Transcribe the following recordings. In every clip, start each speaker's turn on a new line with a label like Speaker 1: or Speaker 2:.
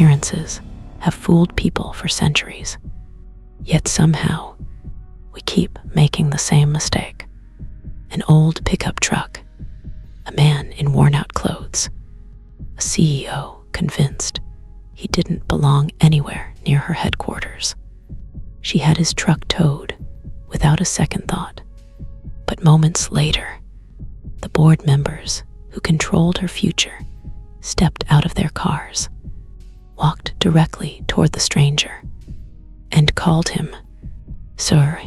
Speaker 1: Appearances have fooled people for centuries. Yet somehow, we keep making the same mistake. An old pickup truck, a man in worn-out clothes, a CEO convinced he didn't belong anywhere near her headquarters. She had his truck towed without a second thought. But moments later, the board members who controlled her future stepped out of their cars, walked directly toward the stranger, and called him, "Sir."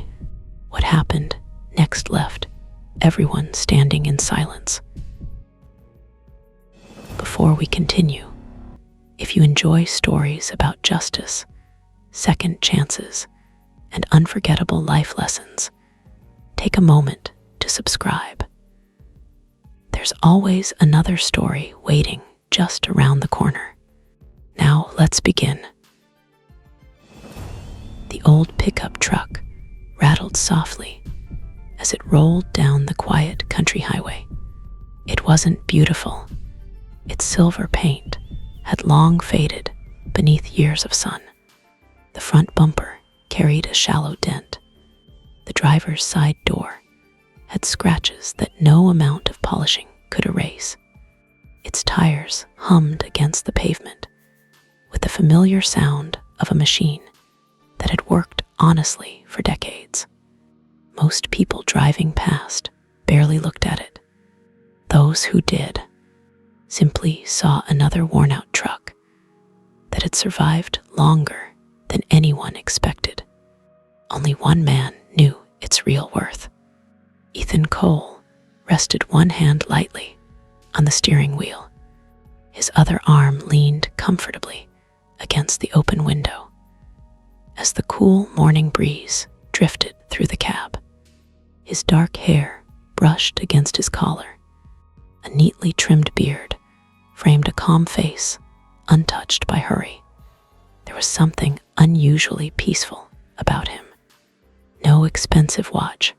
Speaker 1: What happened next left everyone standing in silence. Before we continue, if you enjoy stories about justice, second chances, and unforgettable life lessons, take a moment to subscribe. There's always another story waiting just around the corner. Now let's begin. The old pickup truck rattled softly as it rolled down the quiet country highway. It wasn't beautiful. Its silver paint had long faded beneath years of sun. The front bumper carried a shallow dent. The driver's side door had scratches that no amount of polishing could erase. Its tires hummed against the pavement with the familiar sound of a machine that had worked honestly for decades. Most people driving past barely looked at it. Those who did simply saw another worn-out truck that had survived longer than anyone expected. Only one man knew its real worth. Ethan Cole rested one hand lightly on the steering wheel. His other arm leaned comfortably against the open window as the cool morning breeze drifted through the cab. His dark hair brushed against his collar. A neatly trimmed beard framed a calm face, untouched by hurry. There was something unusually peaceful about him. No expensive watch,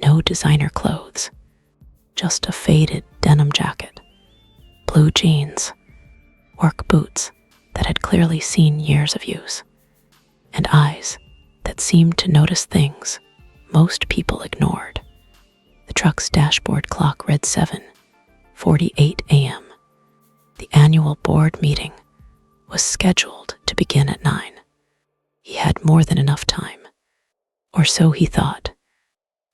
Speaker 1: no designer clothes, just a faded denim jacket, blue jeans, work boots that had clearly seen years of use, and eyes that seemed to notice things most people ignored. The truck's dashboard clock read 7:48 a.m. The annual board meeting was scheduled to begin at 9. He had more than enough time, or so he thought.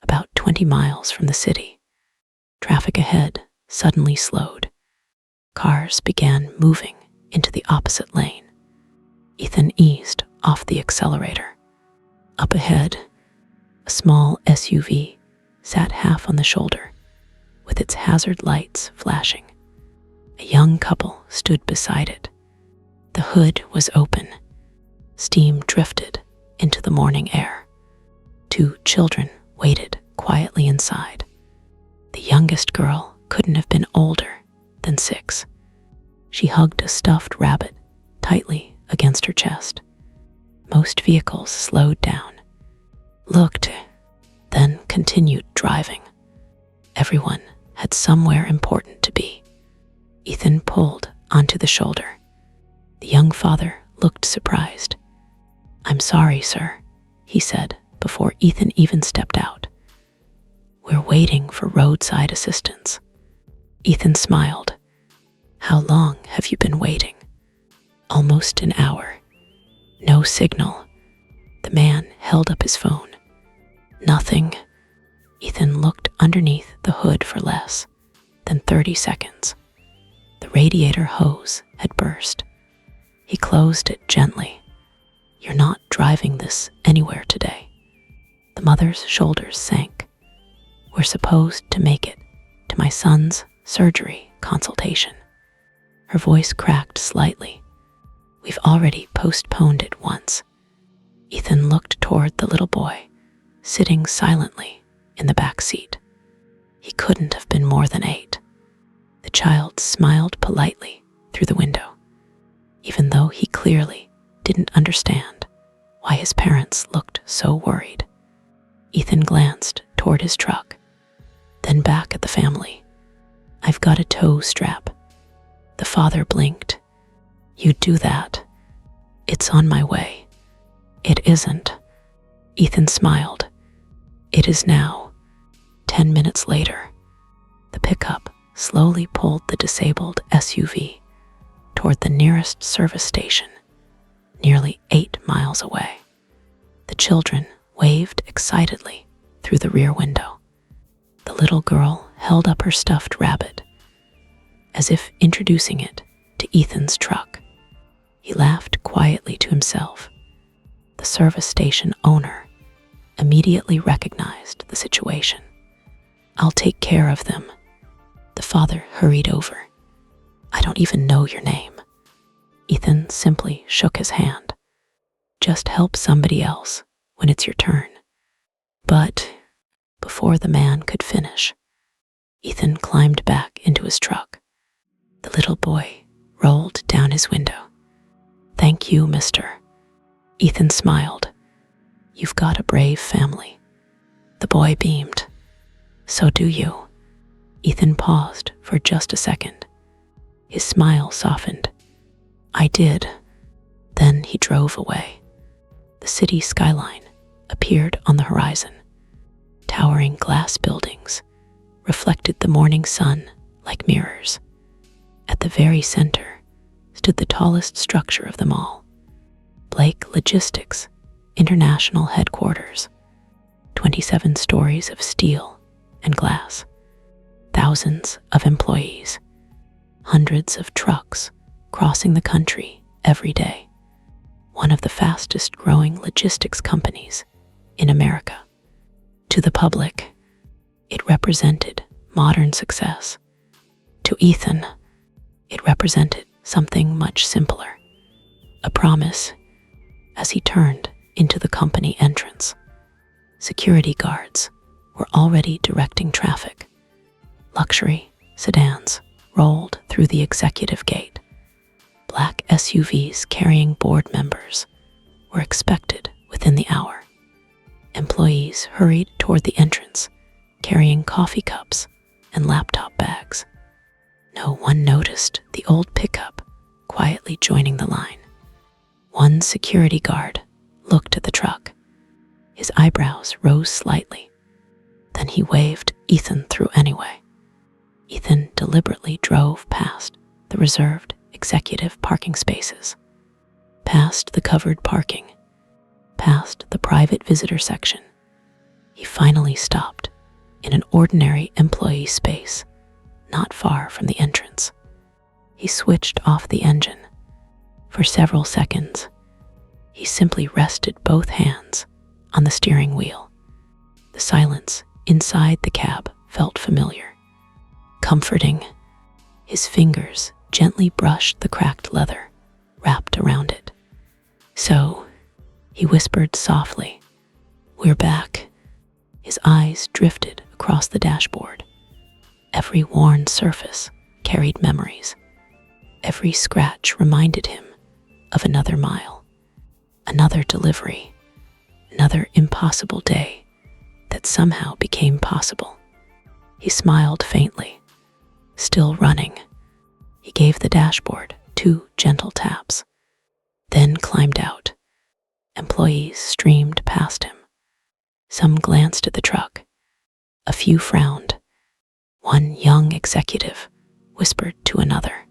Speaker 1: About 20 miles from the city, traffic ahead suddenly slowed. Cars began moving into the opposite lane. Ethan eased off the accelerator. Up ahead, a small SUV sat half on the shoulder, with its hazard lights flashing. A young couple stood beside it. The hood was open. Steam drifted into the morning air. 2 children waited quietly inside. The youngest girl couldn't have been older than 6. She hugged a stuffed rabbit tightly against her chest. Most vehicles slowed down, looked, then continued driving. Everyone had somewhere important to be. Ethan pulled onto the shoulder. The young father looked surprised. "I'm sorry, sir," he said before Ethan even stepped out. "We're waiting for roadside assistance." Ethan smiled. "How long have you been waiting?" "Almost an hour." No signal. The man held up his phone. Nothing. Ethan looked underneath the hood for less than 30 seconds. The radiator hose had burst. He closed it gently. "You're not driving this anywhere today." The mother's shoulders sank. "We're supposed to make it to my son's surgery consultation." Her voice cracked slightly. "We've already postponed it once." Ethan looked toward the little boy, sitting silently in the back seat. He couldn't have been more than 8. The child smiled politely through the window, even though he clearly didn't understand why his parents looked so worried. Ethan glanced toward his truck, then back at the family. "I've got a tow strap." The father blinked. You'd do that. It's on my way. It isn't. Ethan smiled. It is now. 10 minutes later, the pickup slowly pulled the disabled SUV toward the nearest service station, nearly 8 miles away. The children waved excitedly through the rear window. The little girl held up her stuffed rabbit, as if introducing it to Ethan's truck. He laughed quietly to himself. The service station owner immediately recognized the situation. I'll take care of them. The father hurried over. I don't even know your name. Ethan simply shook his hand. Just help somebody else when it's your turn. But before the man could finish, Ethan climbed back into his truck. The little boy rolled down his window. Thank you, mister. Ethan smiled. You've got a brave family. The boy beamed. So do you. Ethan paused for just a second. His smile softened. I did. Then he drove away. The city skyline appeared on the horizon. Towering glass buildings reflected the morning sun like mirrors. At the very center stood the tallest structure of them all, Blake Logistics International Headquarters. 27 stories of steel and glass, thousands of employees, hundreds of trucks crossing the country every day. One of the fastest growing logistics companies in America. To the public, it represented modern success. To Ethan, it represented something much simpler, a promise as he turned into the company entrance. Security guards were already directing traffic. Luxury sedans rolled through the executive gate. Black SUVs carrying board members were expected within the hour. Employees hurried toward the entrance, carrying coffee cups and laptop bags. No one noticed the old pickup quietly joining the line. One security guard looked at the truck. His eyebrows rose slightly. Then he waved Ethan through anyway. Ethan deliberately drove past the reserved executive parking spaces, past the covered parking, past the private visitor section. He finally stopped in an ordinary employee space, not far from the entrance. He switched off the engine. For several seconds, he simply rested both hands on the steering wheel. The silence inside the cab felt familiar, comforting. His fingers gently brushed the cracked leather wrapped around it. So, he whispered softly, "We're back." His eyes drifted across the dashboard. Every worn surface carried memories. Every scratch reminded him of another mile, another delivery, another impossible day that somehow became possible. He smiled faintly. Still running, he gave the dashboard 2 gentle taps, then climbed out. Employees streamed past him. Some glanced at the truck. A few frowned. One young executive whispered to another,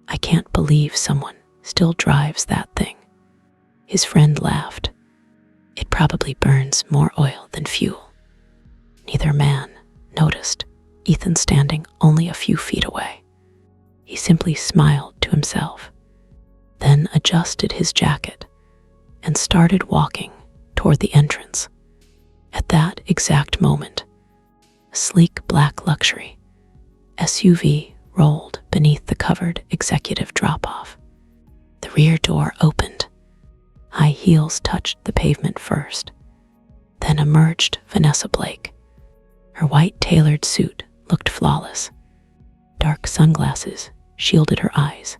Speaker 1: "I can't believe someone still drives that thing." His friend laughed. "It probably burns more oil than fuel." Neither man noticed Ethan standing only a few feet away. He simply smiled to himself, then adjusted his jacket and started walking toward the entrance. At that exact moment, a sleek black luxury SUV rolled beneath the covered executive drop-off. The rear door opened. High heels touched the pavement first. Then emerged Vanessa Blake. Her white tailored suit looked flawless. Dark sunglasses shielded her eyes.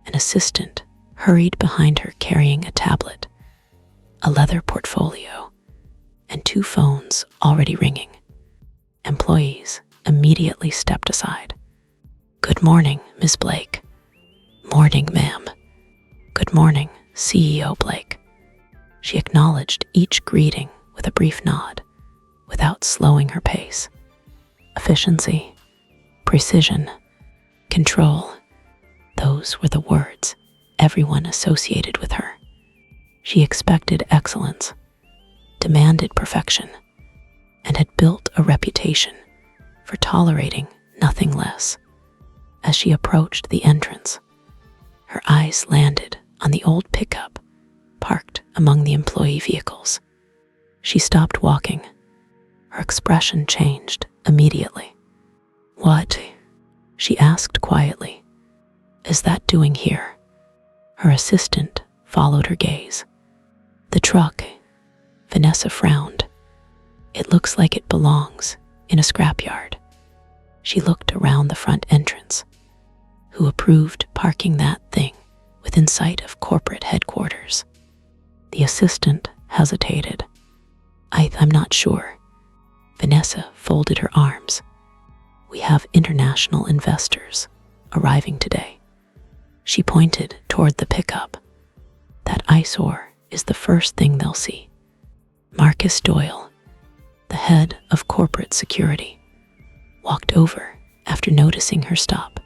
Speaker 1: An assistant hurried behind her carrying a tablet, a leather portfolio, and 2 phones already ringing. Employees immediately stepped aside. "Good morning, Miss Blake." Morning, ma'am. Good morning, CEO Blake. She acknowledged each greeting with a brief nod, without slowing her pace. Efficiency, precision, control. Those were the words everyone associated with her. She expected excellence, demanded perfection, and had built a reputation for tolerating nothing less. As she approached the entrance, her eyes landed on the old pickup parked among the employee vehicles. She stopped walking. Her expression changed immediately. "What?" she asked quietly. "Is that doing here?" Her assistant followed her gaze. "The truck." Vanessa frowned. "It looks like it belongs in a scrapyard." She looked around the front entrance. Who approved parking that thing within sight of corporate headquarters? The assistant hesitated. I'm not sure." Vanessa folded her arms. "We have international investors arriving today." She pointed toward the pickup. "That eyesore is the first thing they'll see." Marcus Doyle, the head of corporate security, walked over after noticing her stop.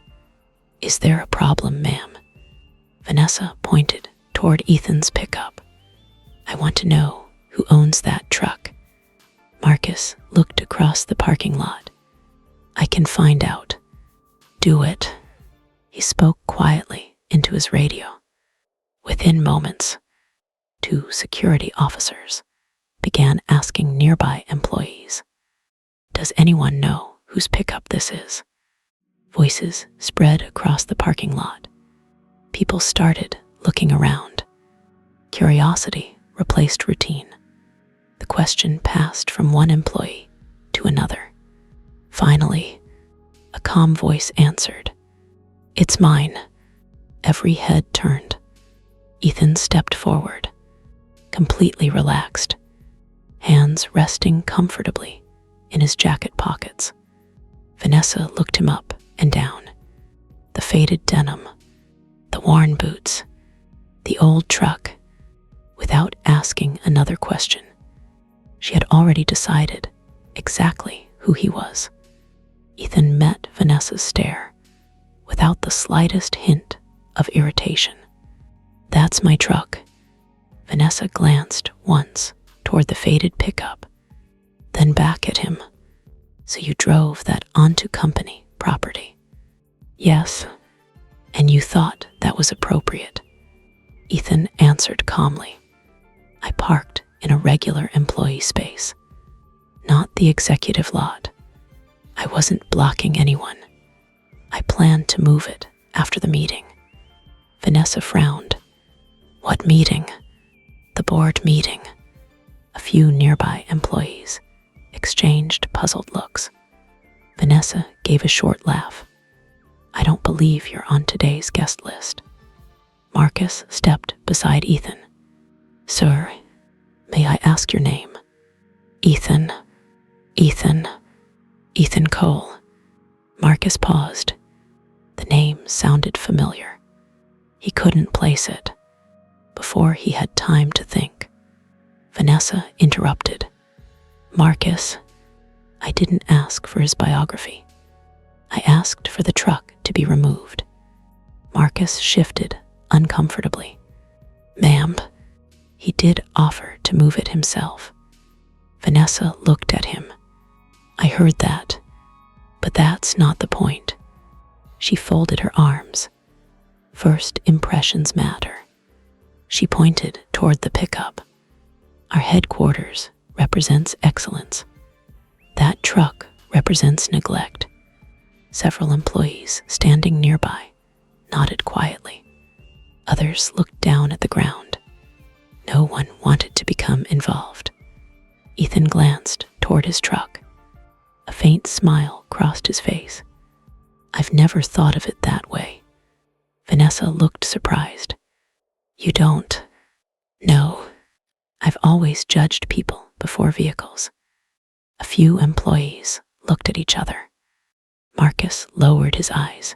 Speaker 1: "Is there a problem, ma'am?" Vanessa pointed toward Ethan's pickup. "I want to know who owns that truck." Marcus looked across the parking lot. "I can find out." "Do it." He spoke quietly into his radio. Within moments, 2 security officers began asking nearby employees, "Does anyone know whose pickup this is?" Voices spread across the parking lot. People started looking around. Curiosity replaced routine. The question passed from one employee to another. Finally, a calm voice answered, "It's mine." Every head turned. Ethan stepped forward, completely relaxed, hands resting comfortably in his jacket pockets. Vanessa looked him up and down. The faded denim, the worn boots, the old truck. Without asking another question, she had already decided exactly who he was. Ethan met Vanessa's stare without the slightest hint of irritation. "That's my truck." Vanessa glanced once toward the faded pickup, then back at him. "So you drove that onto company property?" "Yes." "And you thought that was appropriate?" Ethan answered calmly. "I parked in a regular employee space, not the executive lot. I wasn't blocking anyone. I planned to move it after the meeting." Vanessa frowned. "What meeting?" "The board meeting." A few nearby employees exchanged puzzled looks. Vanessa gave a short laugh. "I don't believe you're on today's guest list." Marcus stepped beside Ethan. "Sir, may I ask your name?" "Ethan. Ethan. Ethan Cole." Marcus paused. The name sounded familiar. He couldn't place it. Before he had time to think, Vanessa interrupted. "Marcus, I didn't ask for his biography. I asked for the truck to be removed." Marcus shifted uncomfortably. "Ma'am." He did offer to move it himself. Vanessa looked at him. "I heard that, but that's not the point." She folded her arms. "First impressions matter." She pointed toward the pickup. "Our headquarters represents excellence. That truck represents neglect." Several employees standing nearby nodded quietly. Others looked down at the ground. No one wanted to become involved. Ethan glanced toward his truck. A faint smile crossed his face. "I've never thought of it that way." Vanessa looked surprised. "You don't?" "No. I've always judged people before vehicles." A few employees looked at each other. Marcus lowered his eyes.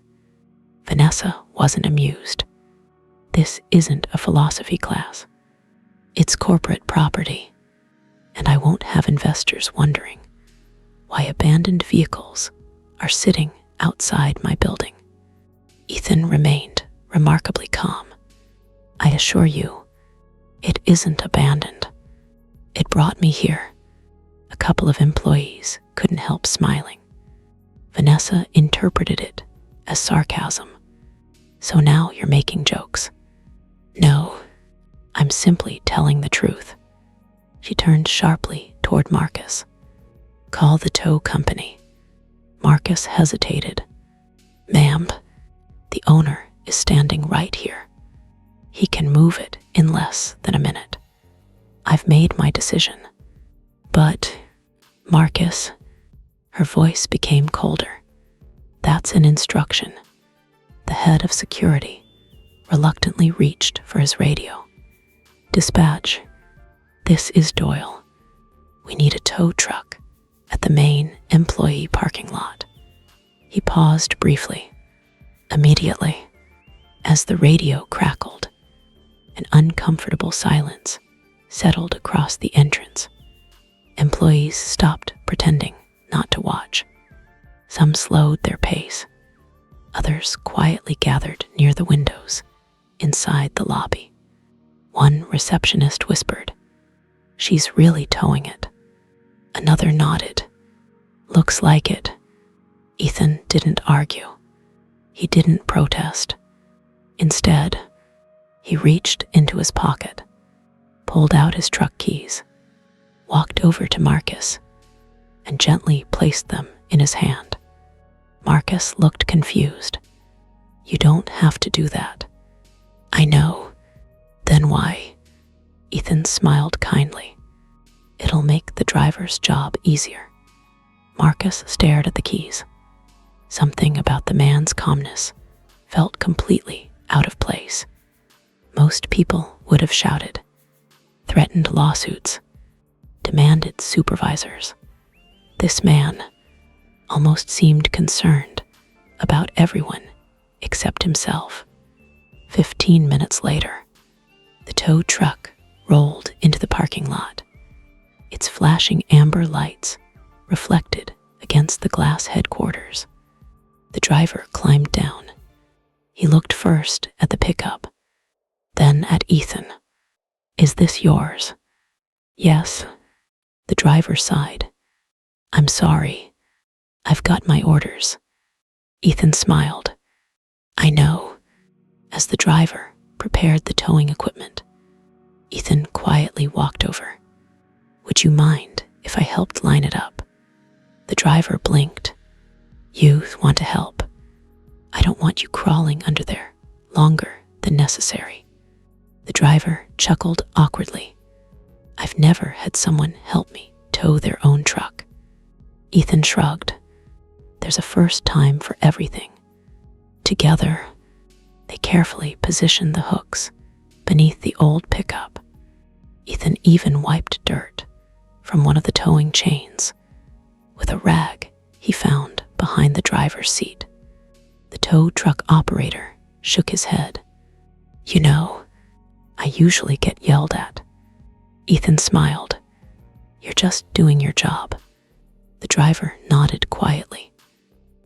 Speaker 1: Vanessa wasn't amused. This isn't a philosophy class. It's corporate property, and I won't have investors wondering why abandoned vehicles are sitting outside my building. Ethan remained remarkably calm. I assure you, it isn't abandoned. It brought me here. A couple of employees couldn't help smiling. Vanessa interpreted it as sarcasm. So now you're making jokes. No, I'm simply telling the truth. She turned sharply toward Marcus. Call the tow company. Marcus hesitated. Ma'am, the owner is standing right here. He can move it in less than a minute. I've made my decision. But, Marcus, her voice became colder. That's an instruction. The head of security reluctantly reached for his radio. Dispatch, this is Doyle. We need a tow truck at the main employee parking lot. He paused briefly. Immediately, as the radio crackled, an uncomfortable silence settled across the entrance. Employees stopped pretending not to watch. Some slowed their pace. Others quietly gathered near the windows inside the lobby. One receptionist whispered, "She's really towing it." Another nodded. "Looks like it." Ethan didn't argue. He didn't protest. Instead, he reached into his pocket, pulled out his truck keys, walked over to Marcus, and gently placed them in his hand. Marcus looked confused. "You don't have to do that." "I know. Then why?" Ethan smiled kindly. "It'll make the driver's job easier." Marcus stared at the keys. Something about the man's calmness felt completely out of place. Most people would have shouted, threatened lawsuits, demanded supervisors. This man almost seemed concerned about everyone except himself. 15 minutes later, the tow truck rolled into the parking lot. Its flashing amber lights reflected against the glass headquarters. The driver climbed down. He looked first at the pickup, then at Ethan. "Is this yours?" "Yes." The driver sighed. "I'm sorry. I've got my orders." Ethan smiled. "I know." As the driver prepared the towing equipment, Ethan quietly walked over. "Would you mind if I helped line it up?" The driver blinked. "You want to help? I don't want you crawling under there longer than necessary." The driver chuckled awkwardly. "I've never had someone help me tow their own truck." Ethan shrugged. "There's a first time for everything." Together, they carefully positioned the hooks beneath the old pickup. Ethan even wiped dirt from one of the towing chains with a rag he found behind the driver's seat. The tow truck operator shook his head. "You know, I usually get yelled at." Ethan smiled. "You're just doing your job." The driver nodded quietly.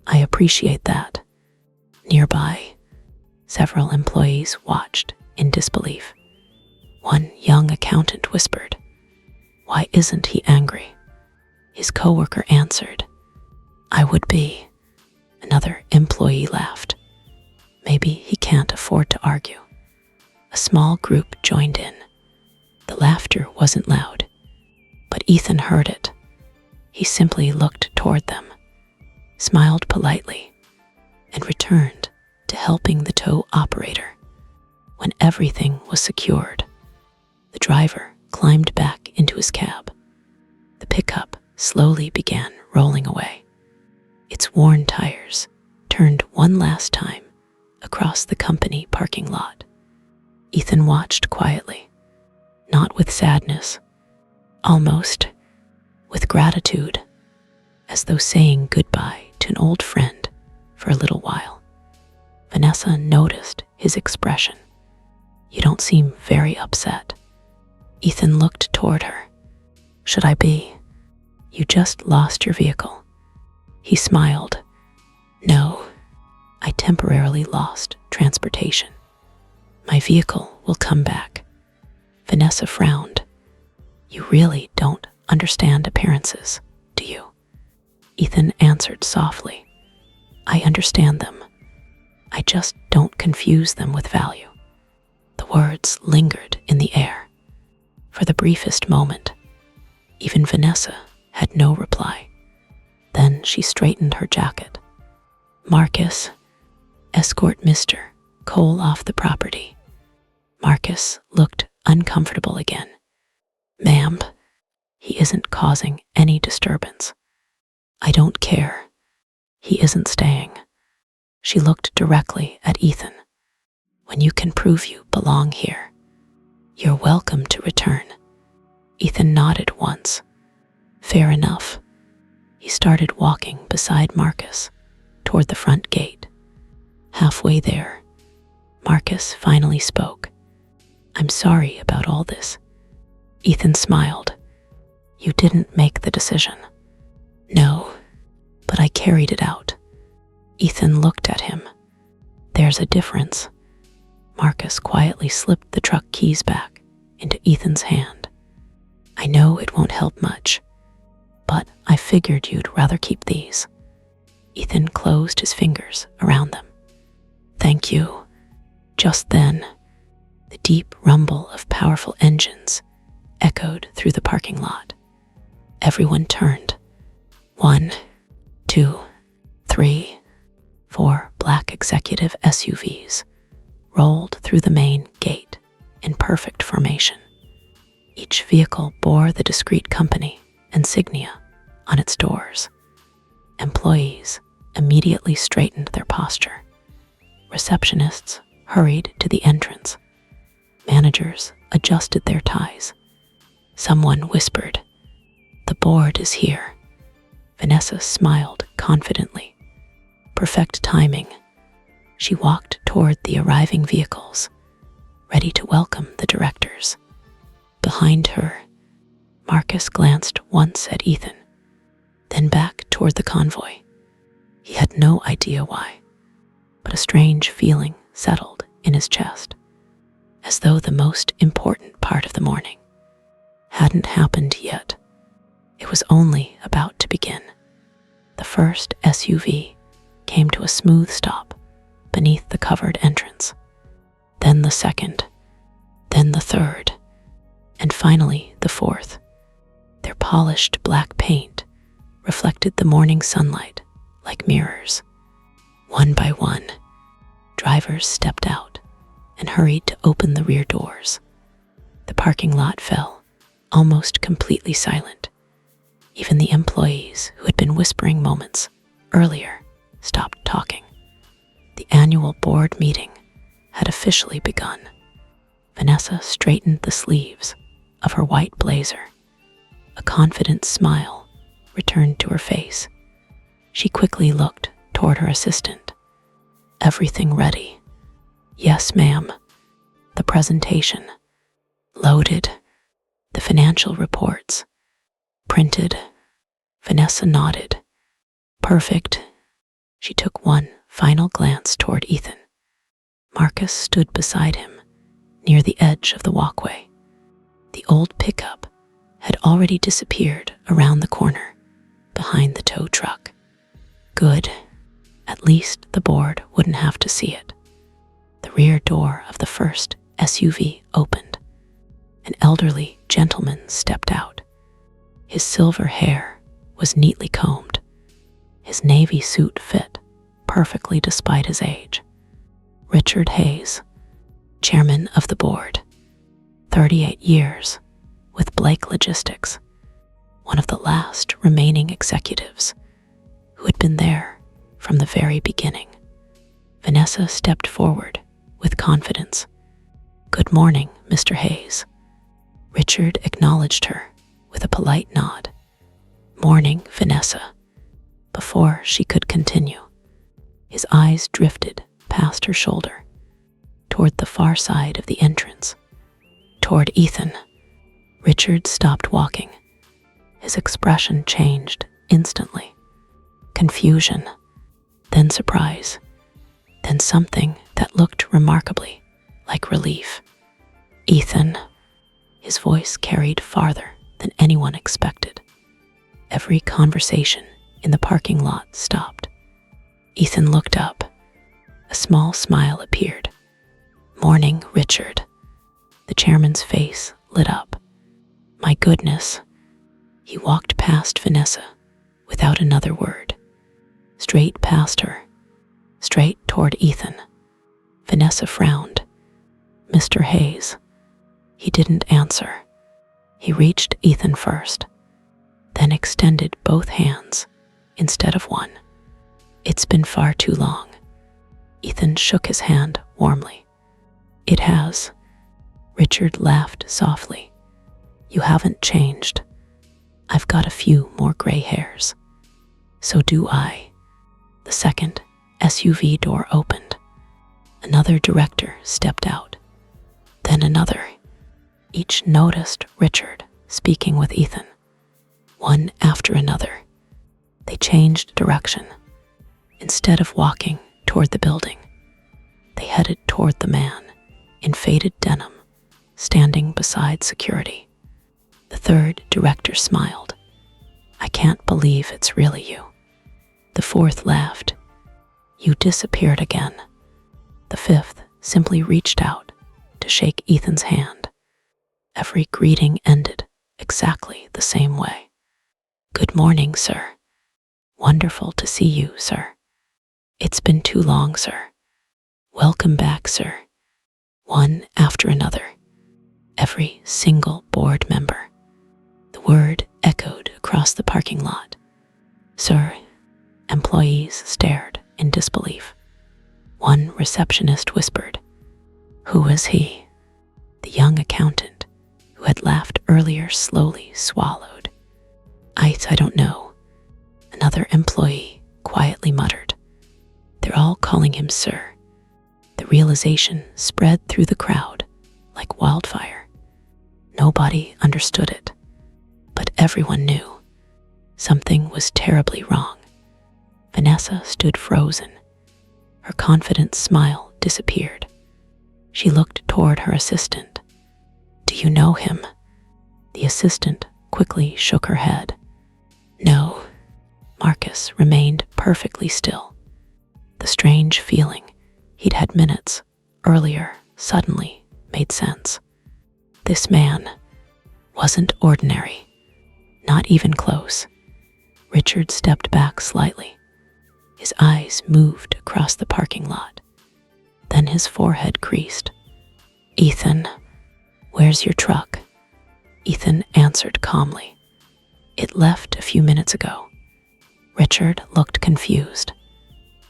Speaker 1: "I appreciate that." Nearby, several employees watched in disbelief. One young accountant whispered, "Why isn't he angry?" His coworker answered, "I would be." Another employee laughed. "Maybe he can't afford to argue." A small group joined in. The laughter wasn't loud, but Ethan heard it. He simply looked toward them, smiled politely, and returned to helping the tow operator. When everything was secured, the driver climbed back into his cab. The pickup slowly began rolling away. Its worn tires turned one last time across the company parking lot. Ethan watched quietly, not with sadness, almost with gratitude, as though saying goodbye to an old friend for a little while. Vanessa noticed his expression. You don't seem very upset. Ethan looked toward her. Should I be? You just lost your vehicle. He smiled. No, I temporarily lost transportation. My vehicle will come back. Vanessa frowned. You really don't understand appearances, do you? Ethan answered softly. I understand them. I just don't confuse them with value. The words lingered in the air. For the briefest moment, even Vanessa had no reply. Then she straightened her jacket. Marcus, escort Mr. Cole off the property. Marcus looked uncomfortable again. Ma'am, he isn't causing any disturbance. I don't care. He isn't staying. She looked directly at Ethan. When you can prove you belong here, you're welcome to return. Ethan nodded once. Fair enough. He started walking beside Marcus toward the front gate. Halfway there, Marcus finally spoke. I'm sorry about all this. Ethan smiled. You didn't make the decision. No, but I carried it out. Ethan looked at him. There's a difference. Marcus quietly slipped the truck keys back into Ethan's hand. I know it won't help much, but I figured you'd rather keep these. Ethan closed his fingers around them. Thank you. Just then, the deep rumble of powerful engines echoed through the parking lot. Everyone turned. 1, 2, 3, 4 black executive SUVs rolled through the main gate in perfect formation. Each vehicle bore the discreet company insignia on its doors. Employees immediately straightened their posture. Receptionists hurried to the entrance. Managers adjusted their ties. Someone whispered, "The board is here." Vanessa smiled confidently. Perfect timing. She walked toward the arriving vehicles, ready to welcome the directors. Behind her, Marcus glanced once at Ethan, then back toward the convoy. He had no idea why, but a strange feeling settled in his chest, as though the most important part of the morning hadn't happened yet. It was only about to begin. The first SUV came to a smooth stop beneath the covered entrance. Then the second, then the third, and finally the fourth. Their polished black paint reflected the morning sunlight like mirrors. One by one, drivers stepped out and hurried to open the rear doors. The parking lot fell almost completely silent. Even the employees who had been whispering moments earlier stopped talking. The annual board meeting had officially begun. Vanessa straightened the sleeves of her white blazer. A confident smile returned to her face. She quickly looked toward her assistant. Everything ready? Yes, ma'am. The presentation. Loaded. The financial reports. Printed. Vanessa nodded. Perfect. She took one final glance toward Ethan. Marcus stood beside him, near the edge of the walkway. The old pickup had already disappeared around the corner, behind the tow truck. Good. At least the board wouldn't have to see it. The rear door of the first SUV opened. An elderly gentleman stepped out. His silver hair was neatly combed. His navy suit fit perfectly despite his age. Richard Hayes, chairman of the board, 38 years, with Blake Logistics, one of the last remaining executives who had been there from the very beginning. Vanessa stepped forward with confidence. Good morning, Mr. Hayes. Richard acknowledged her with a polite nod. Morning, Vanessa. Before she could continue, his eyes drifted past her shoulder, toward the far side of the entrance, toward Ethan. Richard stopped walking. His expression changed instantly. Confusion, then surprise, then something that looked remarkably like relief. Ethan, his voice carried farther than anyone expected. Every conversation in the parking lot stopped. Ethan looked up. A small smile appeared. "Morning, Richard." The chairman's face lit up. "My goodness." He walked past Vanessa without another word. Straight past her, straight toward Ethan. Vanessa frowned. "Mr. Hayes." He didn't answer. He reached Ethan first, then extended both hands instead of one. "It's been far too long." Ethan shook his hand warmly. "It has." Richard laughed softly. "You haven't changed. I've got a few more gray hairs." "So do I." The second SUV door opened. Another director stepped out. Then another. Each noticed Richard speaking with Ethan. One after another, they changed direction. Instead of walking toward the building, they headed toward the man in faded denim, standing beside security. The third director smiled. "I can't believe it's really you." The fourth laughed. "You disappeared again." The fifth simply reached out to shake Ethan's hand. Every greeting ended exactly the same way. "Good morning, sir." "Wonderful to see you, sir." "It's been too long, sir." "Welcome back, sir." One after another, every single board member. The word echoed across the parking lot. "Sir." Employees stared in disbelief. One receptionist whispered, "Who is he?" The young accountant, who had laughed earlier, slowly swallowed. I don't know." Another employee quietly muttered. "They're all calling him sir." The realization spread through the crowd like wildfire. Nobody understood it, but everyone knew something was terribly wrong. Vanessa stood frozen. Her confident smile disappeared. She looked toward her assistant. "Do you know him?" The assistant quickly shook her head. "No." Marcus remained perfectly still. The strange feeling he'd had minutes earlier suddenly made sense. This man wasn't ordinary, not even close. Richard stepped back slightly. His eyes moved across the parking lot. Then his forehead creased. "Ethan, where's your truck?" Ethan answered calmly. "It left a few minutes ago." Richard looked confused.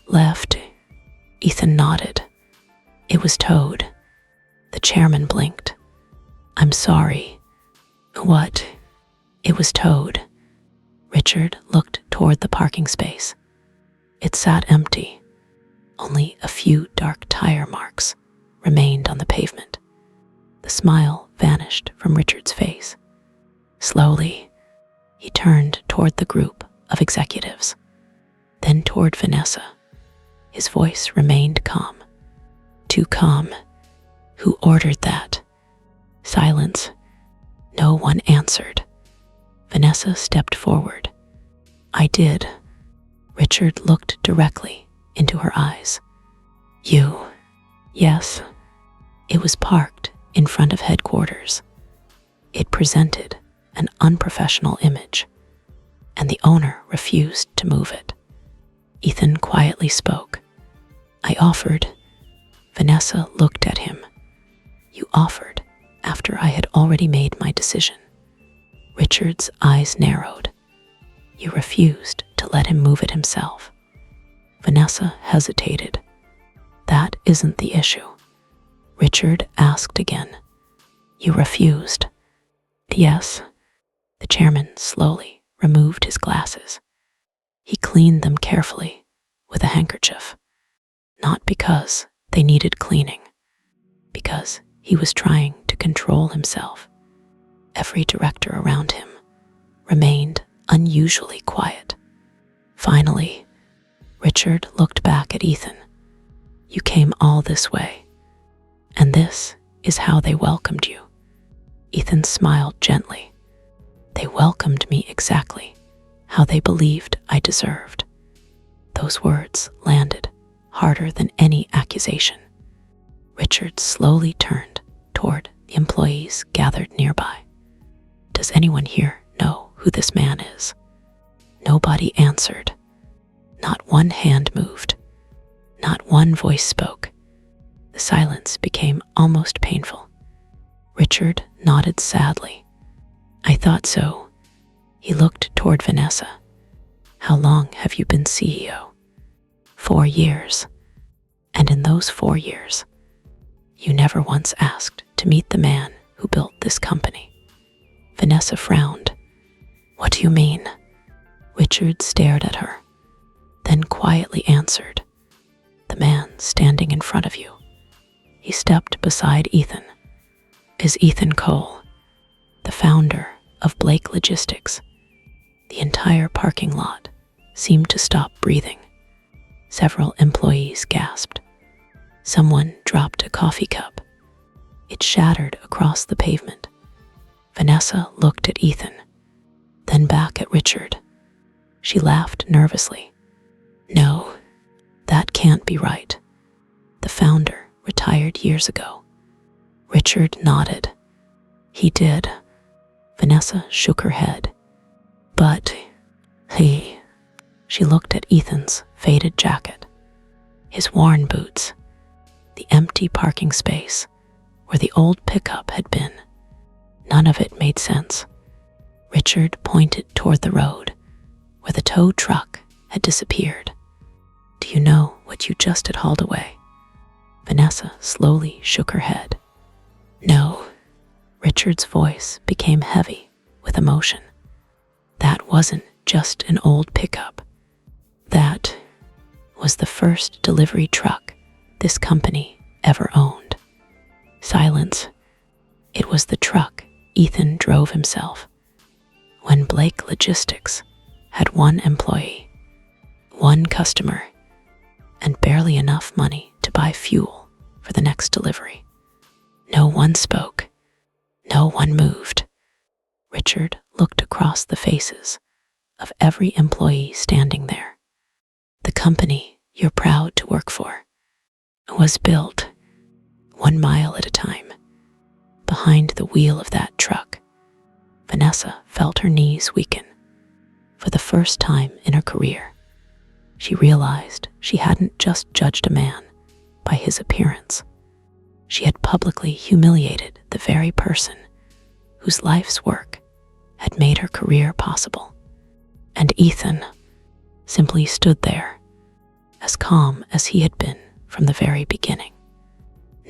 Speaker 1: "Left?" Ethan nodded. "It was towed." The chairman blinked. "I'm sorry." "What?" "It was towed." Richard looked toward the parking space. It sat empty. Only a few dark tire marks remained on the pavement. The smile vanished from Richard's face. Slowly, he turned toward the group of executives, then toward Vanessa. His voice remained calm. Too calm. "Who ordered that?" Silence. No one answered. Vanessa stepped forward. "I did." Richard looked directly into her eyes. "You?" "Yes." It was parked in front of headquarters. It presented an unprofessional image, and the owner refused to move it. Ethan quietly spoke. "I offered." Vanessa looked at him. "You offered after I had already made my decision." Richard's eyes narrowed. "You refused to let him move it himself." Vanessa hesitated. "That isn't the issue." Richard asked again. "You refused?" "Yes." The chairman slowly removed his glasses. He cleaned them carefully with a handkerchief. not because they needed cleaning, because he was trying to control himself. Every director around him remained unusually quiet. Finally, Richard looked back at Ethan. You came all this way, and this is how they welcomed you. Ethan smiled gently. They welcomed me exactly how they believed I deserved. Those words landed harder than any accusation. Richard slowly turned toward the employees gathered nearby. Does anyone here know who this man is? Nobody answered. Not one hand moved. Not one voice spoke. The silence became almost painful. Richard nodded sadly. I thought so. He looked toward Vanessa. How long have you been CEO? 4 years. And in those 4 years, you never once asked to meet the man who built this company. Vanessa frowned. What do you mean? Richard stared at her, then quietly answered. The man standing in front of you. He stepped beside Ethan. Is Ethan Cole, the founder of Blake Logistics. The entire parking lot seemed to stop breathing. Several employees gasped. Someone dropped a coffee cup. It shattered across the pavement. Vanessa looked at Ethan, then back at Richard. She laughed nervously. No, that can't be right. The founder retired years ago. Richard nodded. He did. Vanessa shook her head. But she looked at Ethan's faded jacket, his worn boots, the empty parking space where the old pickup had been. None of it made sense. Richard pointed toward the road where the tow truck had disappeared. Do you know what you just had hauled away? Vanessa slowly shook her head. No. Richard's voice became heavy with emotion. That wasn't just an old pickup. That was the first delivery truck this company ever owned. Silence. It was the truck Ethan drove himself. When Blake Logistics had 1 employee, 1 customer, and barely enough money to buy fuel for the next delivery. No one spoke. No one moved. Richard looked across the faces of every employee standing there. The company you're proud to work for was built 1 mile at a time. Behind the wheel of that truck, Vanessa felt her knees weaken. For the first time in her career, she realized she hadn't just judged a man by his appearance. She had publicly humiliated the very person whose life's work had made her career possible. And Ethan simply stood there, as calm as he had been from the very beginning.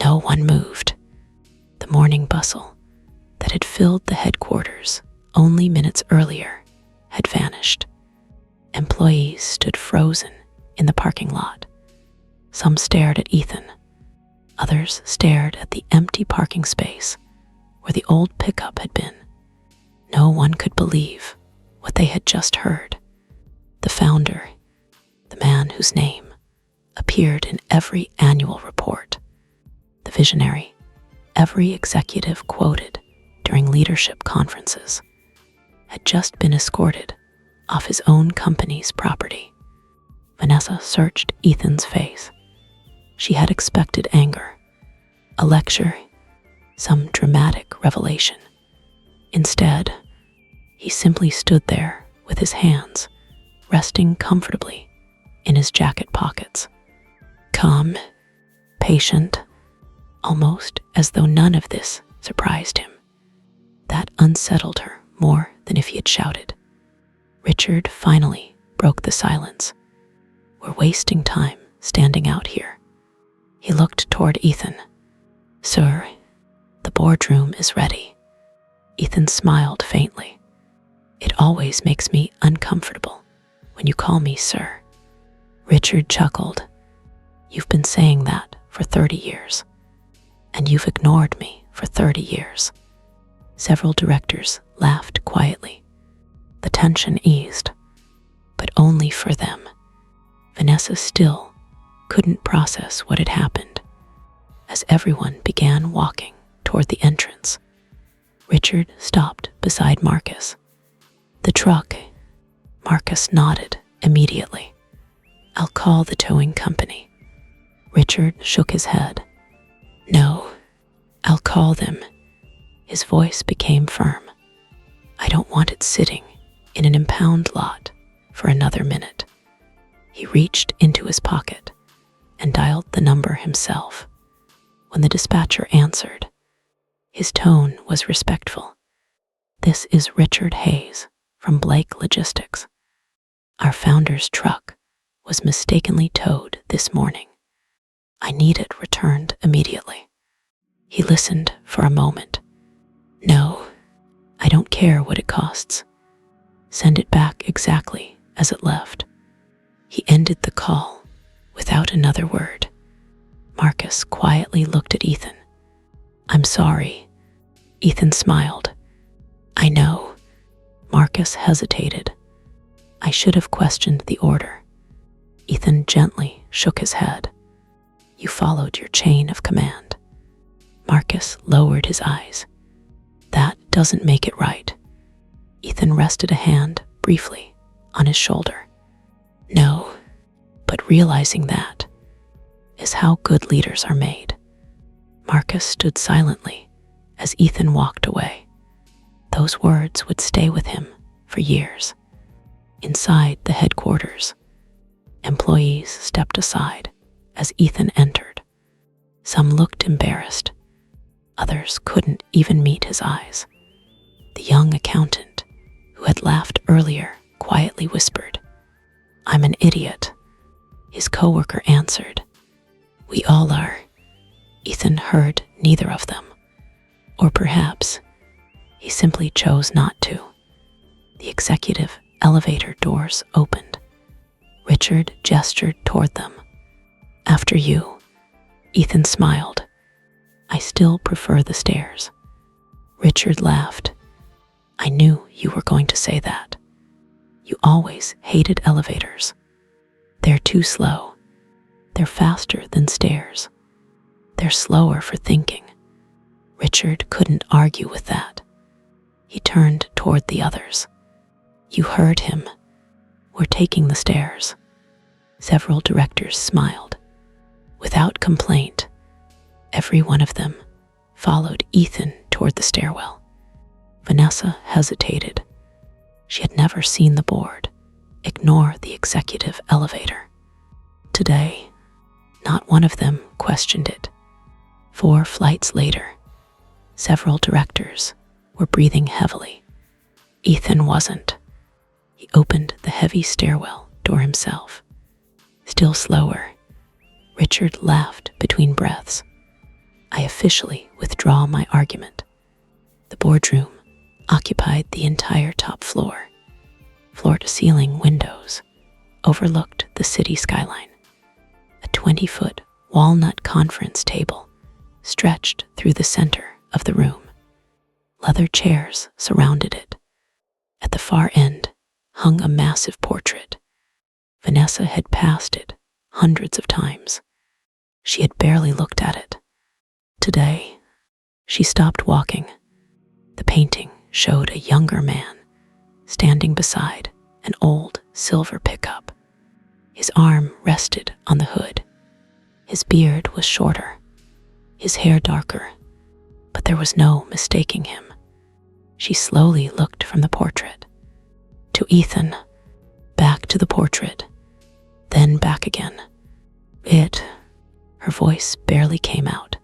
Speaker 1: No one moved. The morning bustle that had filled the headquarters only minutes earlier had vanished. Employees stood frozen in the parking lot. Some stared at Ethan. Others stared at the empty parking space where the old pickup had been. No one could believe what they had just heard. The founder, the man whose name appeared in every annual report, the visionary every executive quoted during leadership conferences, had just been escorted off his own company's property. Vanessa searched Ethan's face. She had expected anger, a lecture, some dramatic revelation. Instead, he simply stood there with his hands resting comfortably in his jacket pockets. Calm, patient, almost as though none of this surprised him. That unsettled her more than if he had shouted. Richard finally broke the silence. We're wasting time standing out here. He looked toward Ethan. Sir, the boardroom is ready. Ethan smiled faintly. It always makes me uncomfortable when you call me sir. Richard chuckled. You've been saying that for 30 years, and you've ignored me for 30 years. Several directors laughed quietly. The tension eased, but only for them. Vanessa still couldn't process what had happened. As everyone began walking toward the entrance, Richard stopped beside Marcus. The truck. Marcus nodded immediately. I'll call the towing company. Richard shook his head. No, I'll call them. His voice became firm. I don't want it sitting in an impound lot for another minute. He reached into his pocket and dialed the number himself. When the dispatcher answered, his tone was respectful. This is Richard Hayes from Blake Logistics. Our founder's truck was mistakenly towed this morning. I need it returned immediately. He listened for a moment. No, I don't care what it costs. Send it back exactly as it left. He ended the call without another word. Marcus quietly looked at Ethan. I'm sorry. Ethan smiled. I know. Marcus hesitated. I should have questioned the order. Ethan gently shook his head. You followed your chain of command. Marcus lowered his eyes. That doesn't make it right. Ethan rested a hand briefly on his shoulder. No, but realizing that is how good leaders are made. Marcus stood silently as Ethan walked away. Those words would stay with him for years. Inside the headquarters, employees stepped aside as Ethan entered. Some looked embarrassed. Others couldn't even meet his eyes. The young accountant, who had laughed earlier, quietly whispered, I'm an idiot. His coworker answered, We all are. Ethan heard neither of them. Or perhaps he simply chose not to. The executive elevator doors opened. Richard gestured toward them. After you. Ethan smiled. I still prefer the stairs. Richard laughed. I knew you were going to say that. You always hated elevators. They're too slow. They're faster than stairs. They're slower for thinking. Richard couldn't argue with that. He turned toward the others. You heard him. We're taking the stairs. Several directors smiled. Without complaint, every one of them followed Ethan toward the stairwell. Vanessa hesitated. She had never seen the board ignore the executive elevator. Today, not one of them questioned it. 4 flights later, several directors were breathing heavily. Ethan wasn't. He opened the heavy stairwell door himself. Still slower, Richard laughed between breaths. I officially withdraw my argument. The boardroom occupied the entire top floor. Floor-to-ceiling windows overlooked the city skyline. A 20-foot walnut conference table stretched through the center of the room. Leather chairs surrounded it. At the far end hung a massive portrait. Vanessa had passed it hundreds of times. She had barely looked at it. Today, she stopped walking. The painting showed a younger man standing beside an old silver pickup. His arm rested on the hood. His beard was shorter, his hair darker, but there was no mistaking him. She slowly looked from the portrait to Ethan, back to the portrait, then back again. Her voice barely came out.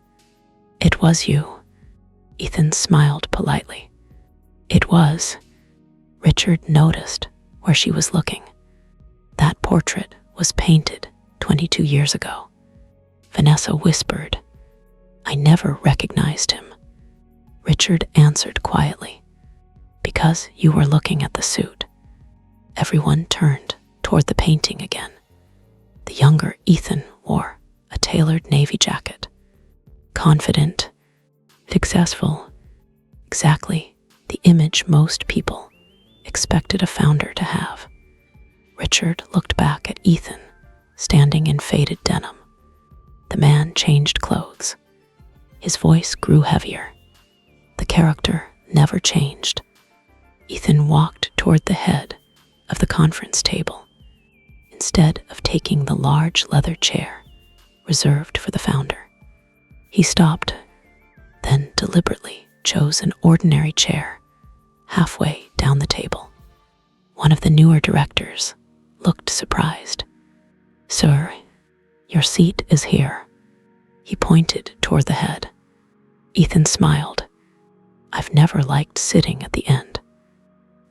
Speaker 1: It was you. Ethan smiled politely. It was. Richard noticed where she was looking. That portrait was painted 22 years ago. Vanessa whispered, I never recognized him. Richard answered quietly, because you were looking at the suit. Everyone turned toward the painting again. The younger Ethan wore a tailored navy jacket. Confident, successful, exactly the image most people expected a founder to have. Richard looked back at Ethan, standing in faded denim. The man changed clothes. His voice grew heavier. The character never changed. Ethan walked toward the head of the conference table, instead of taking the large leather chair reserved for the founder. He stopped, then deliberately chose an ordinary chair halfway down the table. One of the newer directors looked surprised. "Sir, your seat is here." He pointed toward the head. Ethan smiled. "I've never liked sitting at the end.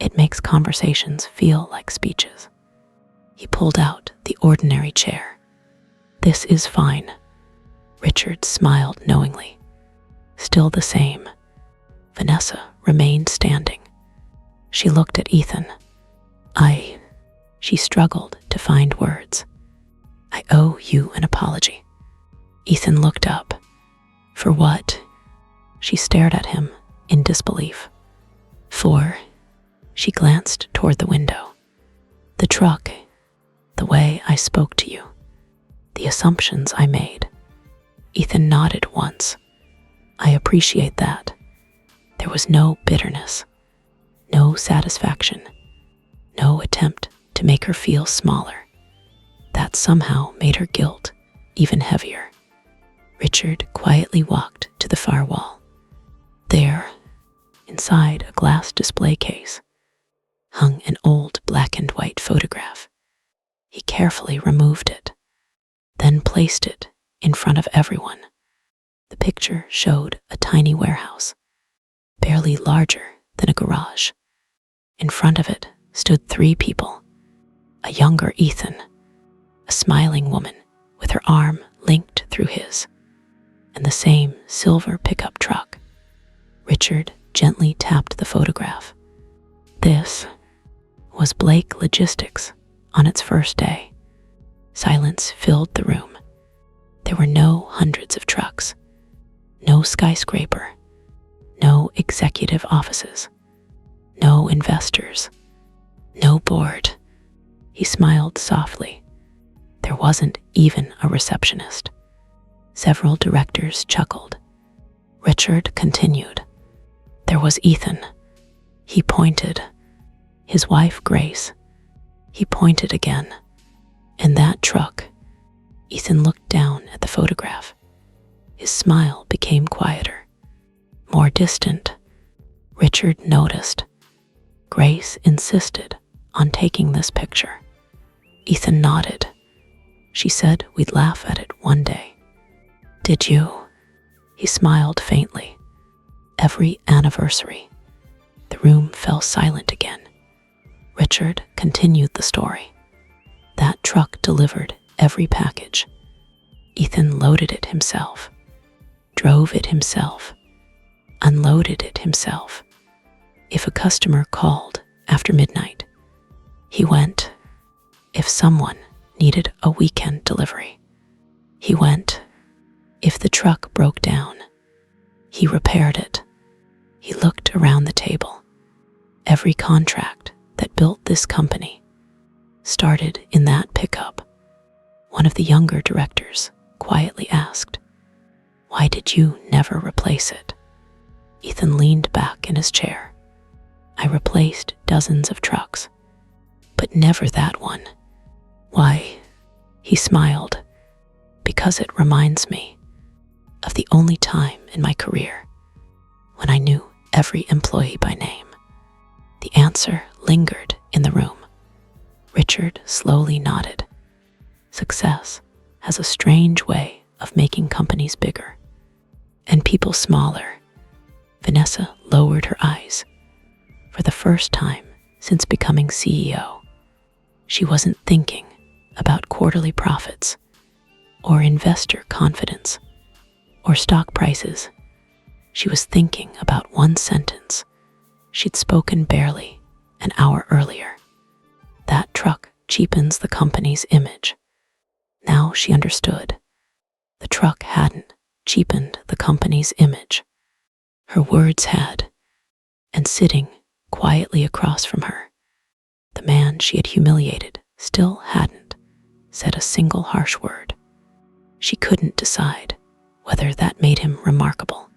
Speaker 1: It makes conversations feel like speeches." He pulled out the ordinary chair. "This is fine." Richard smiled knowingly. Still the same. Vanessa remained standing. She looked at Ethan. She struggled to find words. "I owe you an apology." Ethan looked up. "For what?" She stared at him in disbelief. She glanced toward the window. "The truck, the way I spoke to you, the assumptions I made." Ethan nodded once. "I appreciate that." There was no bitterness, no satisfaction, no attempt to make her feel smaller. That somehow made her guilt even heavier. Richard quietly walked to the far wall. There, inside a glass display case, hung an old black and white photograph. He carefully removed it, then placed it in front of everyone. The picture showed a tiny warehouse, barely larger than a garage. In front of it stood 3 people: a younger Ethan, a smiling woman with her arm linked through his, and the same silver pickup truck. Richard gently tapped the photograph. This was Blake Logistics on its first day. Silence filled the room. There were no hundreds of trucks, no skyscraper, no executive offices, no investors, no board. He smiled softly. There wasn't even a receptionist. Several directors chuckled. Richard continued. There was Ethan. He pointed. His wife, Grace. He pointed again. And that truck. Ethan looked down at the photograph. His smile became quieter, more distant. Richard noticed. Grace insisted on taking this picture. Ethan nodded. She said we'd laugh at it one day. Did you? He smiled faintly. Every anniversary. The room fell silent again. Richard continued the story. That truck delivered every package. Ethan loaded it himself, drove it himself, unloaded it himself. If a customer called after midnight, he went. If someone needed a weekend delivery, he went. If the truck broke down, he repaired it. He looked around the table. Every contract that built this company started in that pickup. One of the younger directors quietly asked, "Why did you never replace it?" Ethan leaned back in his chair. "I replaced dozens of trucks, but never that one." "Why?" He smiled. "Because it reminds me of the only time in my career when I knew every employee by name." The answer lingered in the room. Richard slowly nodded. Success has a strange way of making companies bigger and people smaller. Vanessa lowered her eyes. For the first time since becoming CEO, she wasn't thinking about quarterly profits or investor confidence or stock prices. She was thinking about one sentence she'd spoken barely an hour earlier. That truck cheapens the company's image. Now she understood. The truck hadn't cheapened the company's image. Her words had, and sitting quietly across from her, the man she had humiliated still hadn't said a single harsh word. She couldn't decide whether that made him remarkable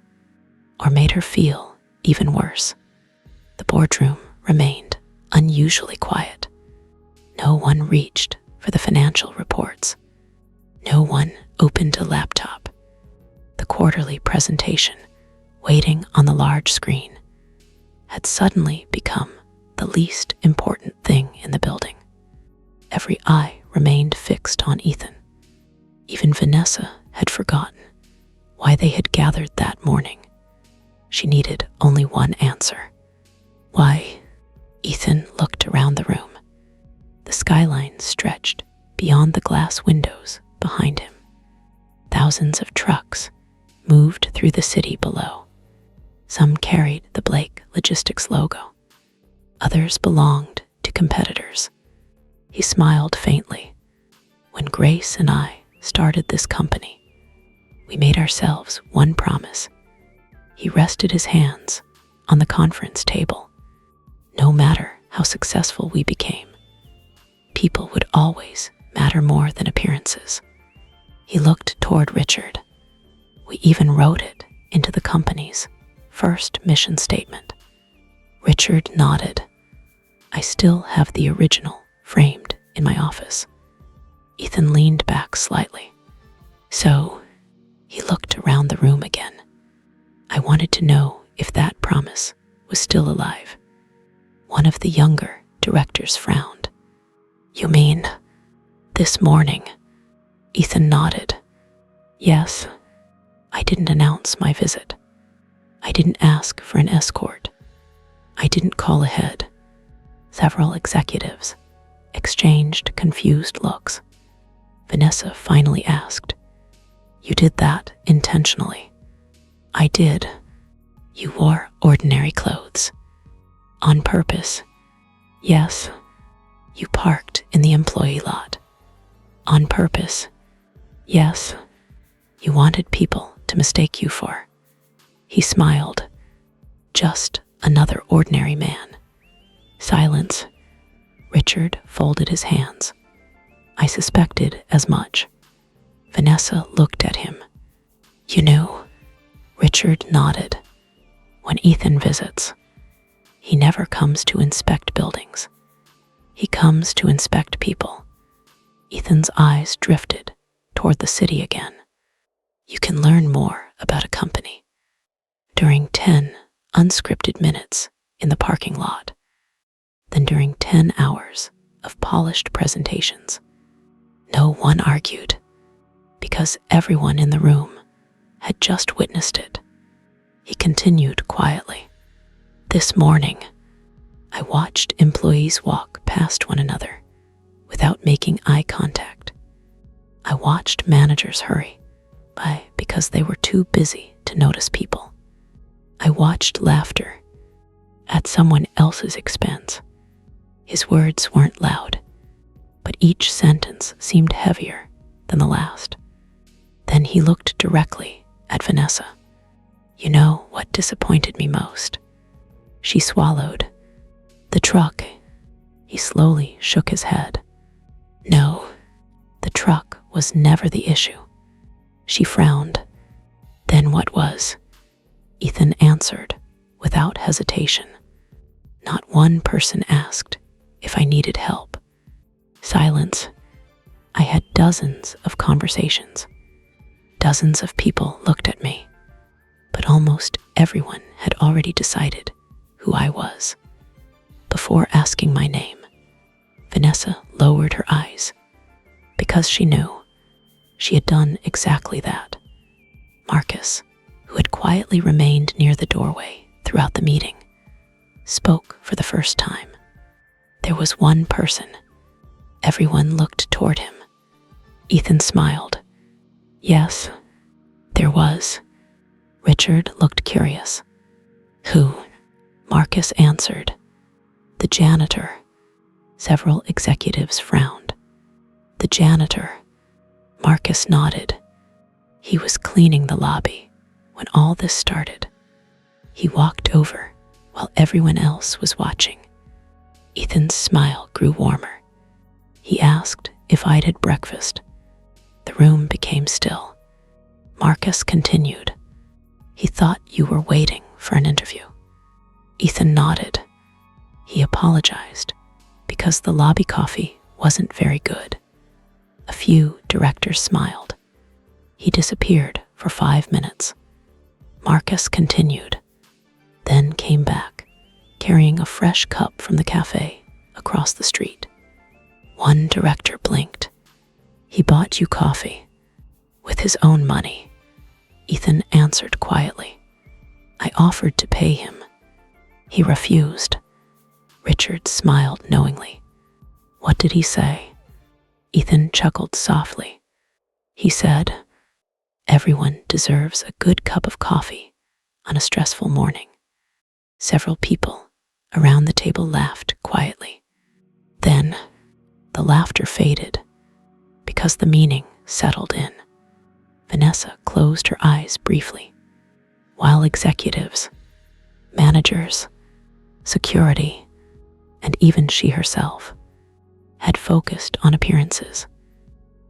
Speaker 1: or made her feel even worse. The boardroom remained unusually quiet. No one reached for the financial reports. No one opened a laptop. The quarterly presentation, waiting on the large screen, had suddenly become the least important thing in the building. Every eye remained fixed on Ethan. Even Vanessa had forgotten why they had gathered that morning. She needed only one answer. Why? Ethan looked around the room. The skyline stretched beyond the glass windows behind him. Thousands of trucks moved through the city below. Some carried the Blake Logistics logo. Others belonged to competitors. He smiled faintly. When Grace and I started this company, we made ourselves one promise. He rested his hands on the conference table. No matter how successful we became, people would always matter more than appearances. He looked toward Richard. We even wrote it into the company's first mission statement. Richard nodded. I still have the original framed in my office. Ethan leaned back slightly. So, he looked around the room again. I wanted to know if that promise was still alive. One of the younger directors frowned. You mean, this morning? Ethan nodded. Yes, I didn't announce my visit. I didn't ask for an escort. I didn't call ahead. Several executives exchanged confused looks. Vanessa finally asked, You did that intentionally? I did. You wore ordinary clothes. On purpose. Yes. You parked in the employee lot. On purpose. Yes. You wanted people to mistake you for. He smiled. Just another ordinary man. Silence. Richard folded his hands. I suspected as much. Vanessa looked at him. You knew? Richard nodded. When Ethan visits, he never comes to inspect buildings. He comes to inspect people. Ethan's eyes drifted toward the city again. You can learn more about a company during 10 unscripted minutes in the parking lot than during 10 hours of polished presentations. No one argued because everyone in the room had just witnessed it. He continued quietly. This morning, I watched employees walk past one another without making eye contact. I watched managers hurry by because they were too busy to notice people. I watched laughter at someone else's expense. His words weren't loud, but each sentence seemed heavier than the last. Then he looked directly at Vanessa. You know what disappointed me most? She swallowed. The truck. He slowly shook his head. No, the truck was never the issue. She frowned. Then what was? Ethan answered without hesitation. Not one person asked if I needed help. Silence. I had dozens of conversations. Dozens of people looked at me, but almost everyone had already decided who I was. Before asking my name, Vanessa lowered her eyes because she knew she had done exactly that. Marcus, who had quietly remained near the doorway throughout the meeting, spoke for the first time. There was one person. Everyone looked toward him. Ethan smiled. Yes, there was. Richard looked curious. Who? Marcus answered. The janitor. Several executives frowned. The janitor. Marcus nodded. He was cleaning the lobby when all this started. He walked over while everyone else was watching. Ethan's smile grew warmer. He asked if I'd had breakfast. The room became still. Marcus continued. He thought you were waiting for an interview. Ethan nodded. He apologized because the lobby coffee wasn't very good. A few directors smiled. He disappeared for 5 minutes. Marcus continued, then came back, carrying a fresh cup from the cafe across the street. One director blinked. He bought you coffee with his own money. Ethan answered quietly. I offered to pay him. He refused. Richard smiled knowingly. What did he say? Ethan chuckled softly. He said, everyone deserves a good cup of coffee on a stressful morning. Several people around the table laughed quietly. Then the laughter faded because the meaning settled in. Vanessa closed her eyes briefly, while executives, managers, security, and even she herself had focused on appearances.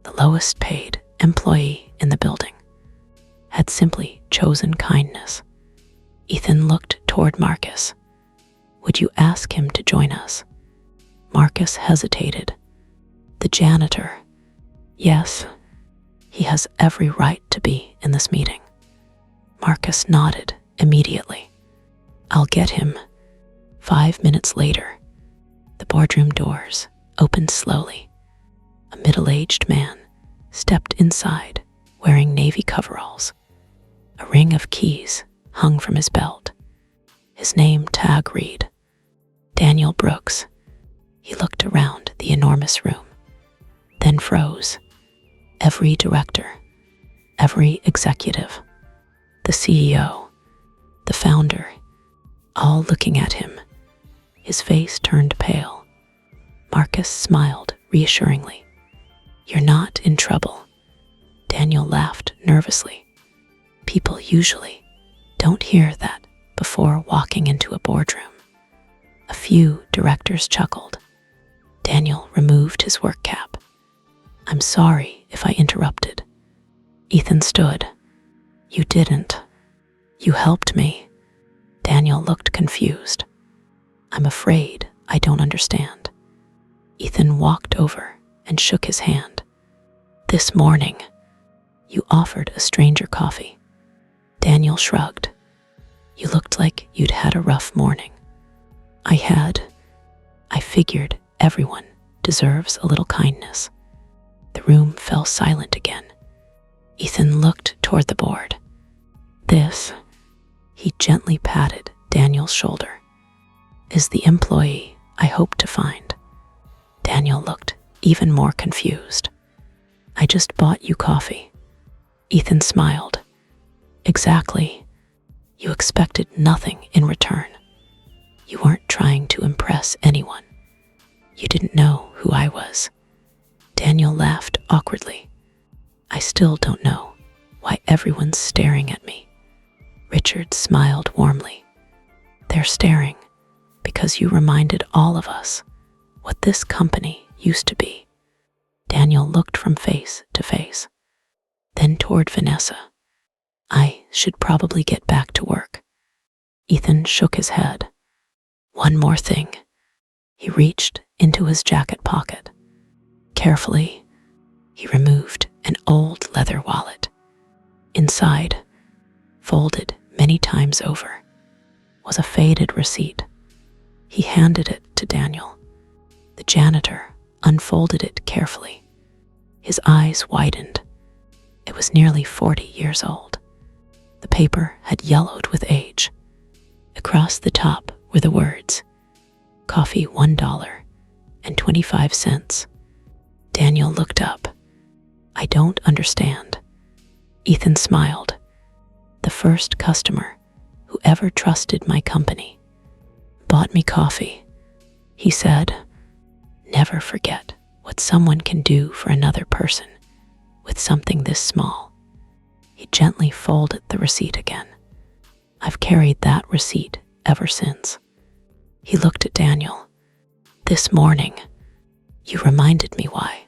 Speaker 1: The lowest paid employee in the building had simply chosen kindness. Ethan looked toward Marcus. Would you ask him to join us? Marcus hesitated. The janitor. Yes, he has every right to be in this meeting. Marcus nodded immediately. I'll get him. 5 minutes later, the boardroom doors opened slowly. A middle-aged man stepped inside wearing navy coveralls. A ring of keys hung from his belt. His name tag read, Daniel Brooks. He looked around the enormous room, then froze. Every director, every executive, the CEO, the founder, all looking at him. His face turned pale. Marcus smiled reassuringly. You're not in trouble. Daniel laughed nervously. People usually don't hear that before walking into a boardroom. A few directors chuckled. Daniel removed his work cap. I'm sorry if I interrupted. Ethan stood. You didn't. You helped me. Daniel looked confused. I'm afraid I don't understand. Ethan walked over and shook his hand. This morning, you offered a stranger coffee. Daniel shrugged. You looked like you'd had a rough morning. I had. I figured everyone deserves a little kindness. The room fell silent again. Ethan looked toward the board. This, he gently patted Daniel's shoulder, is the employee I hope to find. Daniel looked even more confused. I just bought you coffee. Ethan smiled. Exactly. You expected nothing in return. You weren't trying to impress anyone. You didn't know who I was. Daniel laughed awkwardly. I still don't know why everyone's staring at me. Richard smiled warmly. They're staring because you reminded all of us what this company used to be. Daniel looked from face to face, then toward Vanessa. I should probably get back to work. Ethan shook his head. One more thing. He reached into his jacket pocket. Carefully, he removed an old leather wallet. Inside, folded many times over, was a faded receipt. He handed it to Daniel. The janitor unfolded it carefully. His eyes widened. It was nearly 40 years old. The paper had yellowed with age. Across the top were the words, Coffee $1.25. Daniel looked up. I don't understand. Ethan smiled. The first customer who ever trusted my company bought me coffee. He said, never forget what someone can do for another person with something this small. He gently folded the receipt again. I've carried that receipt ever since. He looked at Daniel. This morning, you reminded me why.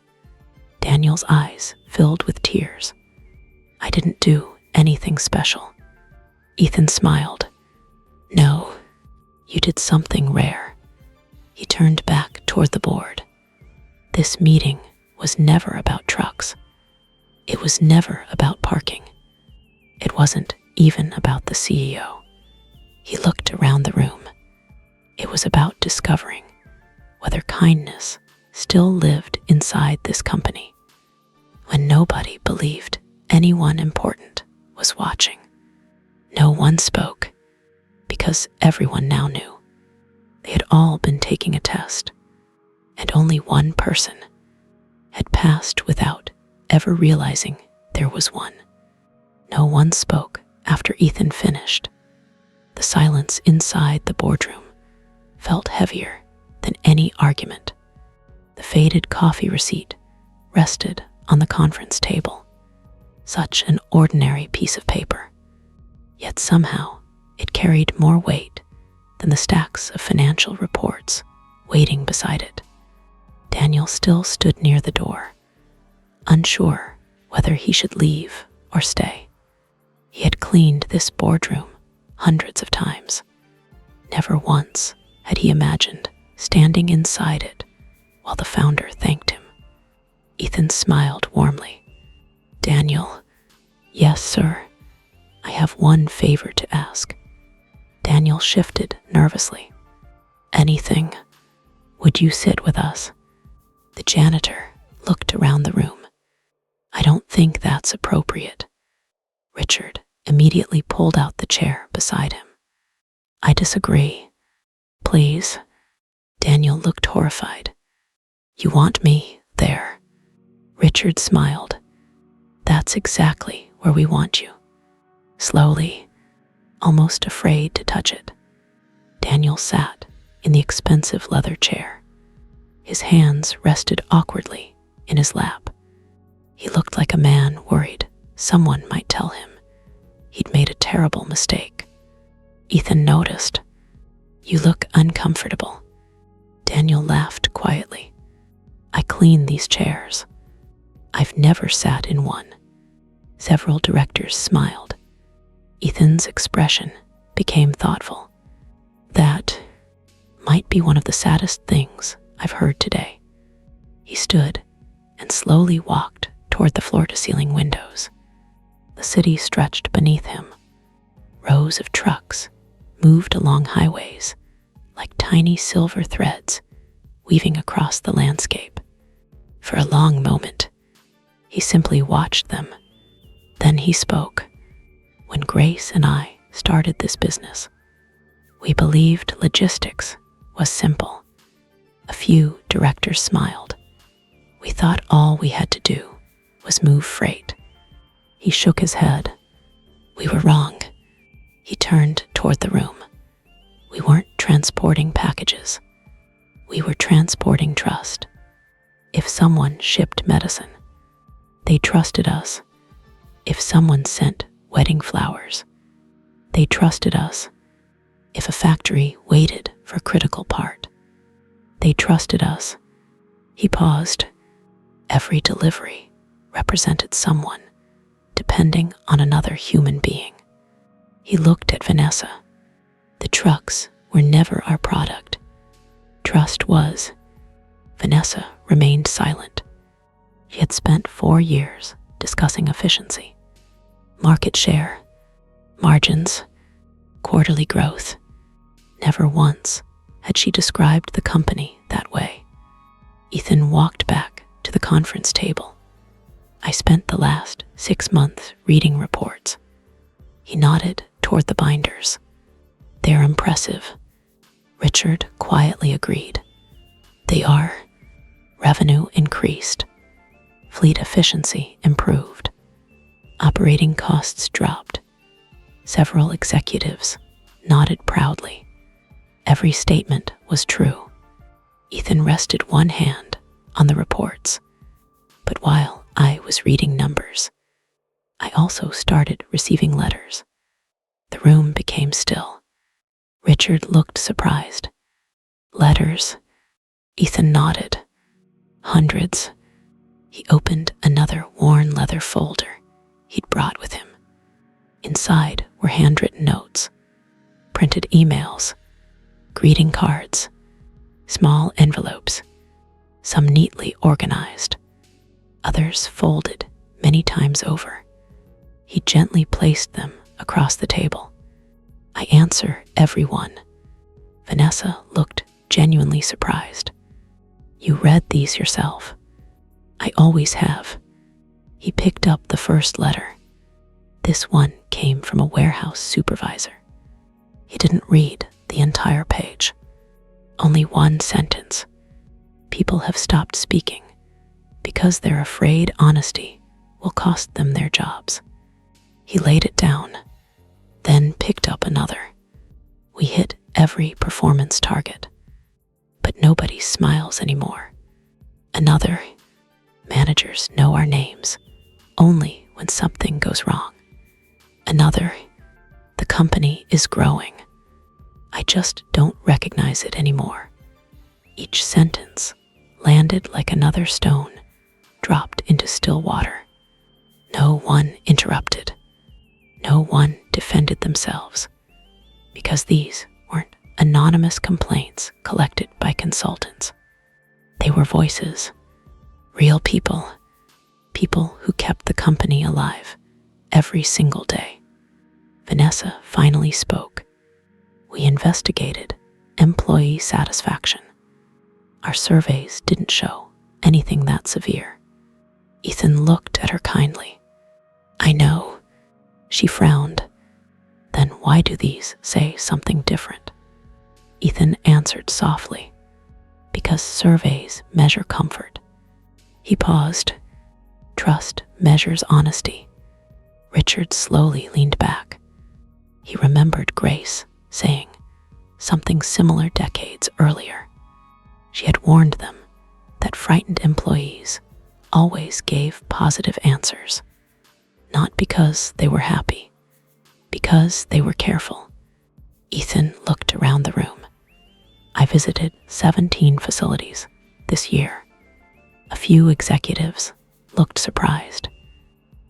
Speaker 1: Daniel's eyes filled with tears. I didn't do anything special. Ethan smiled. No, you did something rare. He turned back toward the board. This meeting was never about trucks. It was never about parking. It wasn't even about the CEO. He looked around the room. It was about discovering whether kindness still lived inside this company when nobody believed anyone important was watching. No one spoke because everyone now knew. They had all been taking a test, and only one person had passed without ever realizing there was one. No one spoke after Ethan finished. The silence inside the boardroom felt heavier than any argument. The faded coffee receipt rested on the conference table. Such an ordinary piece of paper. Yet somehow it carried more weight than the stacks of financial reports waiting beside it. Daniel still stood near the door, unsure whether he should leave or stay. He had cleaned this boardroom hundreds of times. Never once had he imagined standing inside it while the founder thanked him. Ethan smiled warmly. Daniel, yes, sir. I have one favor to ask. Daniel shifted nervously. Anything. Would you sit with us? The janitor looked around the room. I don't think that's appropriate. Richard immediately pulled out the chair beside him. I disagree. Please. Daniel looked horrified. You want me there? Richard smiled. That's exactly where we want you. Slowly, almost afraid to touch it, Daniel sat in the expensive leather chair. His hands rested awkwardly in his lap. He looked like a man worried someone might tell him he'd made a terrible mistake. Ethan noticed. You look uncomfortable. Daniel laughed quietly. I clean these chairs. I've never sat in one. Several directors smiled. Ethan's expression became thoughtful. That might be one of the saddest things I've heard today. He stood and slowly walked toward the floor-to-ceiling windows. The city stretched beneath him. Rows of trucks moved along highways like tiny silver threads weaving across the landscape. For a long moment, he simply watched them. Then he spoke. When Grace and I started this business, we believed logistics was simple. A few directors smiled. We thought all we had to do was move freight. He shook his head. We were wrong. He turned toward the room. We weren't transporting packages. We were transporting trust. If someone shipped medicine, they trusted us. If someone sent wedding flowers, they trusted us. If a factory waited for a critical part, they trusted us. He paused. Every delivery represented someone depending on another human being. He looked at Vanessa. The trucks were never our product. Trust was. Vanessa remained silent. She had spent 4 years discussing efficiency, market share, margins, quarterly growth. Never once had she described the company that way. Ethan walked back to the conference table. I spent the last 6 months reading reports. He nodded toward the binders. They're impressive. Richard quietly agreed. They are. Revenue increased. Fleet efficiency improved. Operating costs dropped. Several executives nodded proudly. Every statement was true. Ethan rested one hand on the reports. But while I was reading numbers, I also started receiving letters. The room became still. Richard looked surprised. Letters? Ethan nodded. Hundreds. He opened another worn leather folder he'd brought with him. Inside were handwritten notes, printed emails, greeting cards, small envelopes, some neatly organized, others folded many times over. He gently placed them across the table. I answer every one. Vanessa looked genuinely surprised. You read these yourself? I always have. He picked up the first letter. This one came from a warehouse supervisor. He didn't read the entire page. Only one sentence. People have stopped speaking because they're afraid honesty will cost them their jobs. He laid it down, then picked up another. We hit every performance target, but nobody smiles anymore. Another. Managers know our names only when something goes wrong. Another. The company is growing. I just don't recognize it anymore. Each sentence landed like another stone dropped into still water. No one interrupted. No one defended themselves, because these weren't anonymous complaints collected by consultants. They were voices, real people, people who kept the company alive every single day. Vanessa finally spoke. We investigated employee satisfaction. Our surveys didn't show anything that severe. Ethan looked at her kindly. I know. She frowned. Then why do these say something different? Ethan answered softly. Because surveys measure comfort. He paused. Trust measures honesty. Richard slowly leaned back. He remembered Grace saying something similar decades earlier. She had warned them that frightened employees always gave positive answers, not because they were happy, because they were careful. Ethan looked around the room. I visited 17 facilities this year. A few executives looked surprised.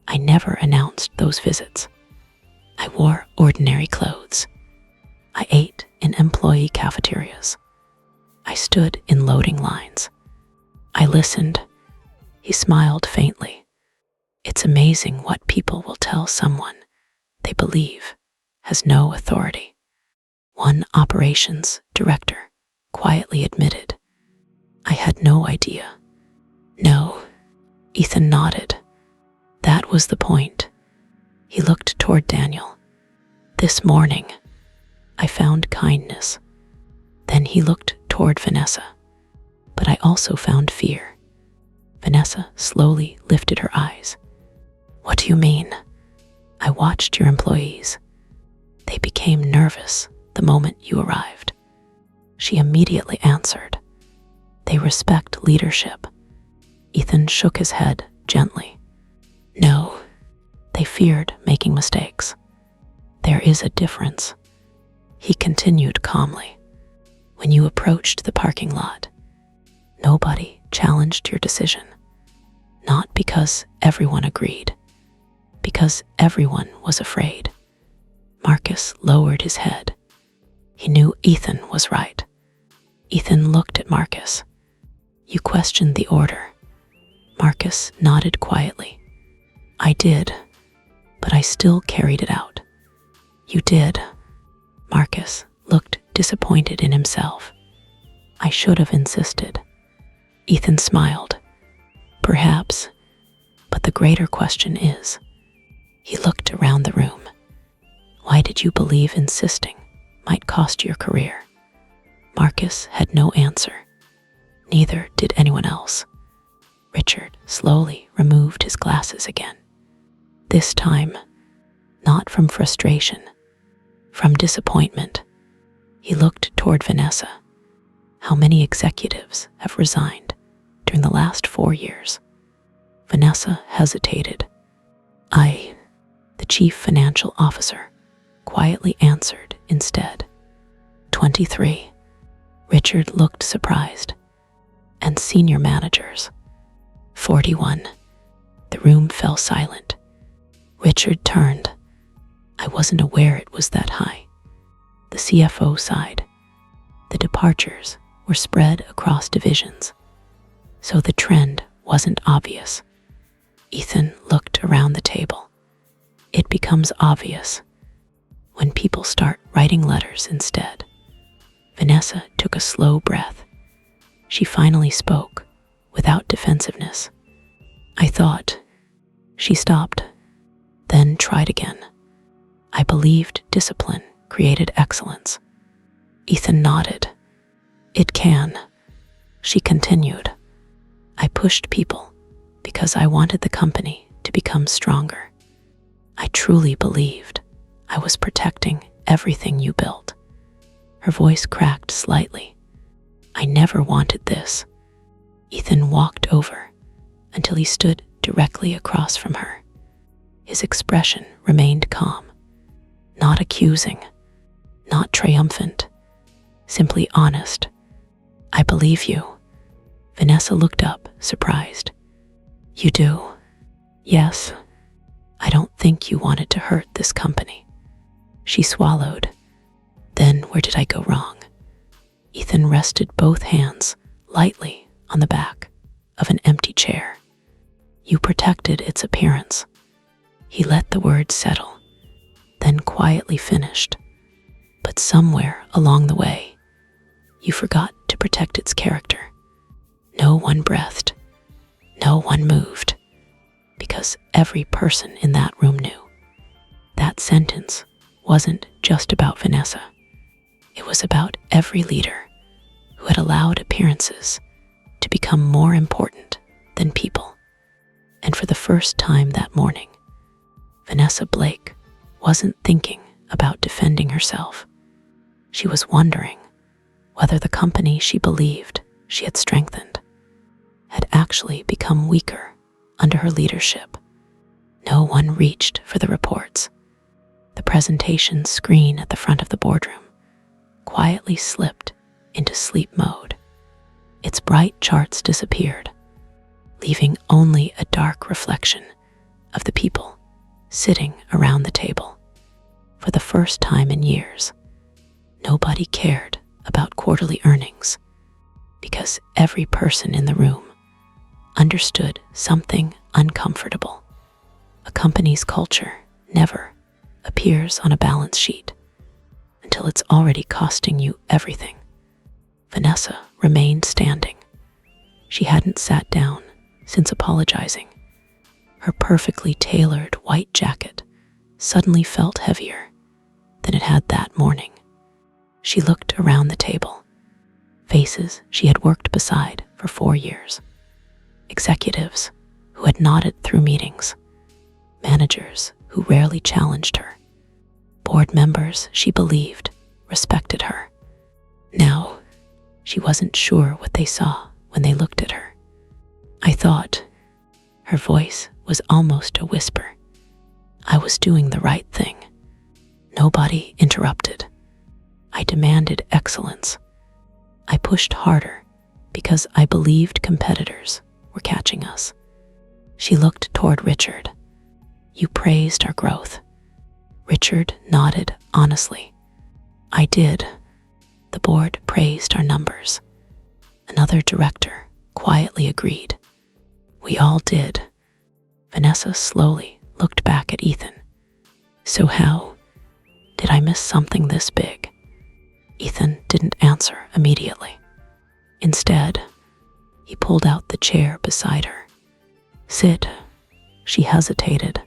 Speaker 1: I never announced those visits. I wore ordinary clothes. I ate in employee cafeterias. I stood in loading lines. I listened. He smiled faintly. It's amazing what people will tell someone they believe has no authority. One operations director quietly admitted, I had no idea. No, Ethan nodded. That was the point. He looked toward Daniel. This morning, I found kindness. Then he looked toward Vanessa. But I also found fear. Vanessa slowly lifted her eyes. What do you mean? I watched your employees. They became nervous the moment you arrived. She immediately answered. They respect leadership. Ethan shook his head gently. No, they feared making mistakes. There is a difference. He continued calmly. When you approached the parking lot, nobody challenged your decision. Not because everyone agreed, because everyone was afraid. Marcus lowered his head. He knew Ethan was right. Ethan looked at Marcus. You questioned the order. Marcus nodded quietly. I did, but I still carried it out. You did. Marcus looked disappointed in himself. I should have insisted. Ethan smiled. Perhaps, but the greater question is, he looked around the room. Why did you believe insisting might cost your career? Marcus had no answer. Neither did anyone else. Richard slowly removed his glasses again. This time, not from frustration, from disappointment. He looked toward Vanessa. How many executives have resigned during the last 4 years? Vanessa hesitated. I The chief financial officer quietly answered instead. 23. Richard looked surprised. And senior managers. 41. The room fell silent. Richard turned. I wasn't aware it was that high. The CFO sighed. The departures were spread across divisions, so the trend wasn't obvious. Ethan looked around the table. It becomes obvious when people start writing letters instead. Vanessa took a slow breath. She finally spoke, without defensiveness. I thought. She stopped, then tried again. I believed discipline created excellence. Ethan nodded. It can. She continued. I pushed people because I wanted the company to become stronger. I truly believed I was protecting everything you built. Her voice cracked slightly. I never wanted this. Ethan walked over until he stood directly across from her. His expression remained calm, not accusing, not triumphant, simply honest. I believe you. Vanessa looked up, surprised. You do? Yes. I don't think you wanted to hurt this company. She swallowed. Then where did I go wrong? Ethan rested both hands lightly on the back of an empty chair. You protected its appearance. He let the words settle, then quietly finished. But somewhere along the way, you forgot to protect its character. No one breathed. No one moved. Because every person in that room knew. That sentence wasn't just about Vanessa. It was about every leader who had allowed appearances to become more important than people. And for the first time that morning, Vanessa Blake wasn't thinking about defending herself. She was wondering whether the company she believed she had strengthened had actually become weaker under her leadership. No one reached for the reports. The presentation screen at the front of the boardroom quietly slipped into sleep mode. Its bright charts disappeared, leaving only a dark reflection of the people sitting around the table. For the first time in years, nobody cared about quarterly earnings because every person in the room understood something uncomfortable. A company's culture never appears on a balance sheet until it's already costing you everything. Vanessa remained standing. She hadn't sat down since apologizing. Her perfectly tailored white jacket suddenly felt heavier than it had that morning. She looked around the table. Faces she had worked beside for 4 years. Executives who had nodded through meetings. Managers who rarely challenged her. Board members she believed respected her. Now, she wasn't sure what they saw when they looked at her. I thought. Her voice was almost a whisper. I was doing the right thing. Nobody interrupted. I demanded excellence. I pushed harder because I believed competitors were catching us. She looked toward Richard. You praised our growth. Richard nodded honestly. I did. The board praised our numbers. Another director quietly agreed. We all did. Vanessa slowly looked back at Ethan. So how? Did I miss something this big? Ethan didn't answer immediately. Instead, he pulled out the chair beside her. Sit. She hesitated,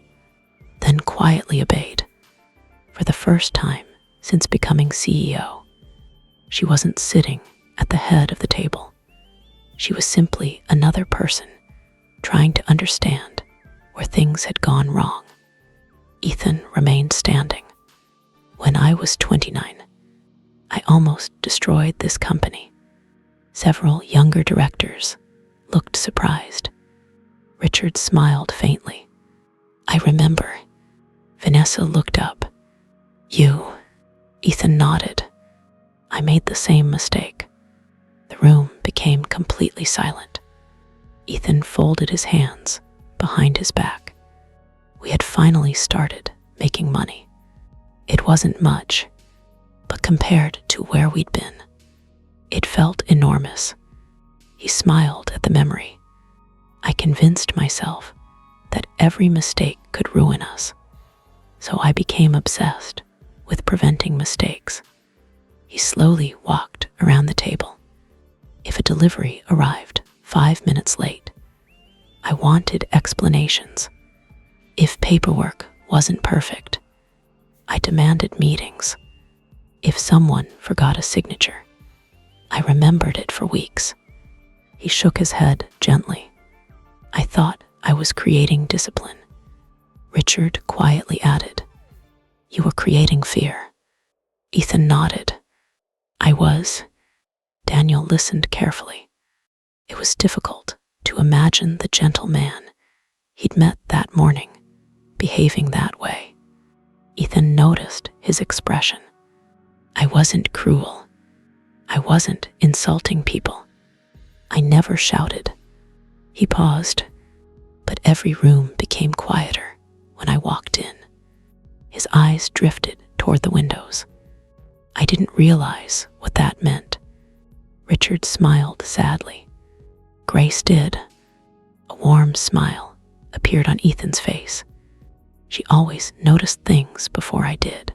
Speaker 1: then quietly obeyed. For the first time since becoming CEO, she wasn't sitting at the head of the table. She was simply another person trying to understand where things had gone wrong. Ethan remained standing. When I was 29, I almost destroyed this company. Several younger directors looked surprised. Richard smiled faintly. I remember. Vanessa looked up. You? Ethan nodded. I made the same mistake. The room became completely silent. Ethan folded his hands behind his back. We had finally started making money. It wasn't much, but compared to where we'd been, it felt enormous. He smiled at the memory. I convinced myself that every mistake could ruin us, so I became obsessed with preventing mistakes. He slowly walked around the table. If a delivery arrived 5 minutes late, I wanted explanations. If paperwork wasn't perfect, I demanded meetings. If someone forgot a signature, I remembered it for weeks. He shook his head gently. I thought I was creating discipline. Richard quietly added, You were creating fear. Ethan nodded. I was. Daniel listened carefully. It was difficult to imagine the gentle man he'd met that morning behaving that way. Ethan noticed his expression. I wasn't cruel. I wasn't insulting people. I never shouted. He paused, but every room became quieter when I walked in. His eyes drifted toward the windows. I didn't realize what that meant. Richard smiled sadly. Grace did. A warm smile appeared on Ethan's face. She always noticed things before I did.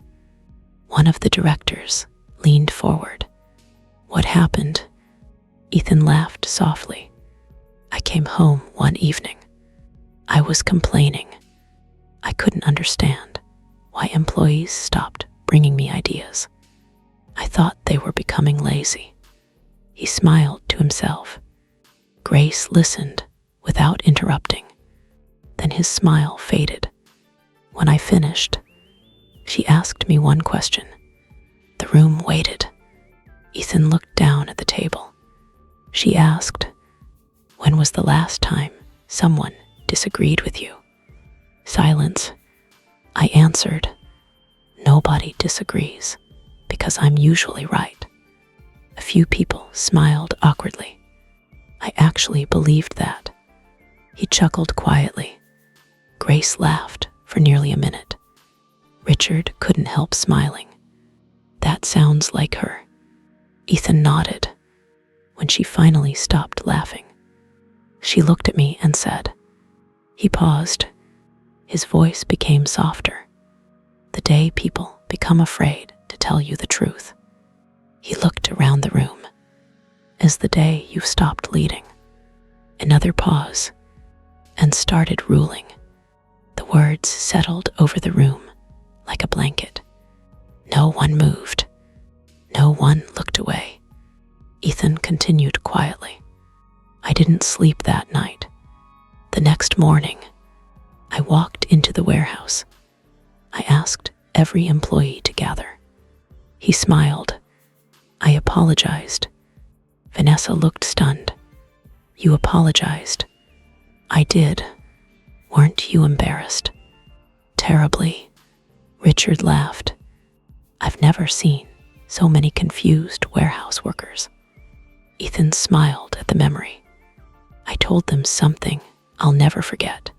Speaker 1: One of the directors leaned forward. What happened? Ethan laughed softly. I came home one evening. I was complaining. I couldn't understand why employees stopped bringing me ideas. I thought they were becoming lazy. He smiled to himself. Grace listened without interrupting. Then his smile faded. When I finished, she asked me one question. The room waited. Ethan looked down at the table. She asked, When was the last time someone disagreed with you? Silence. I answered, Nobody disagrees, because I'm usually right. A few people smiled awkwardly. I actually believed that. He chuckled quietly. Grace laughed for nearly a minute. Richard couldn't help smiling. That sounds like her. Ethan nodded. When she finally stopped laughing, she looked at me and said, He paused. His voice became softer. The day people become afraid to tell you the truth. He looked around the room. As the day you've stopped leading. Another pause, and started ruling. The words settled over the room like a blanket. No one moved. No one looked away. Ethan continued quietly. I didn't sleep that night. The next morning, I walked into the warehouse. I asked every employee to gather. He smiled. I apologized. Vanessa looked stunned. You apologized. I did. Weren't you embarrassed? Terribly. Richard laughed. I've never seen so many confused warehouse workers. Ethan smiled at the memory. I told them something I'll never forget.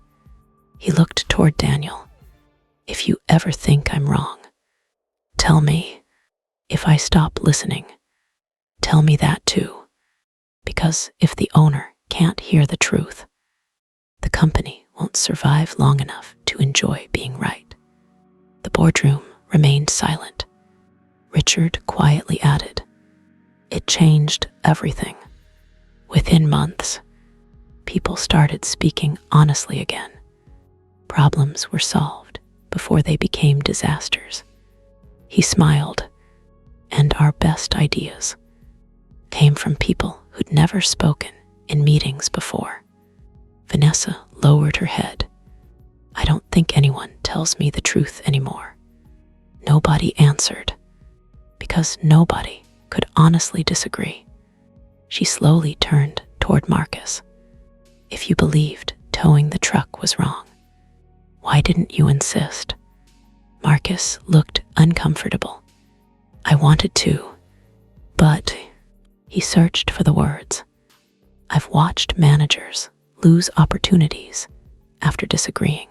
Speaker 1: He looked toward Daniel. If you ever think I'm wrong, tell me. If I stop listening, tell me that too. Because if the owner can't hear the truth, the company won't survive long enough to enjoy being right. The boardroom remained silent. Richard quietly added, It changed everything. Within months, people started speaking honestly again. Problems were solved before they became disasters. He smiled, and our best ideas came from people who'd never spoken in meetings before. Vanessa lowered her head. I don't think anyone tells me the truth anymore. Nobody answered, because nobody could honestly disagree. She slowly turned toward Marcus. If you believed towing the truck was wrong, why didn't you insist? Marcus looked uncomfortable. I wanted to, but he searched for the words. I've watched managers lose opportunities after disagreeing.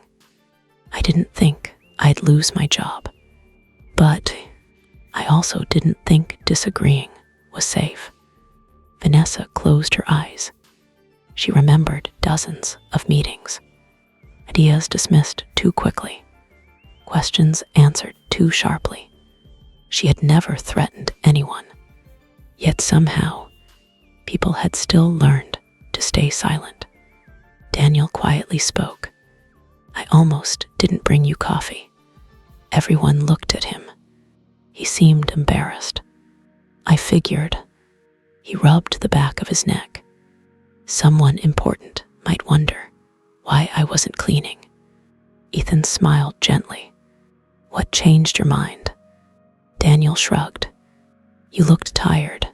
Speaker 1: I didn't think I'd lose my job, but I also didn't think disagreeing was safe. Vanessa closed her eyes. She remembered dozens of meetings. Ideas dismissed too quickly. Questions answered too sharply. She had never threatened anyone. Yet somehow, people had still learned to stay silent. Daniel quietly spoke. I almost didn't bring you coffee. Everyone looked at him. He seemed embarrassed. I figured. He rubbed the back of his neck. Someone important might wonder why I wasn't cleaning. Ethan smiled gently. What changed your mind? Daniel shrugged. You looked tired.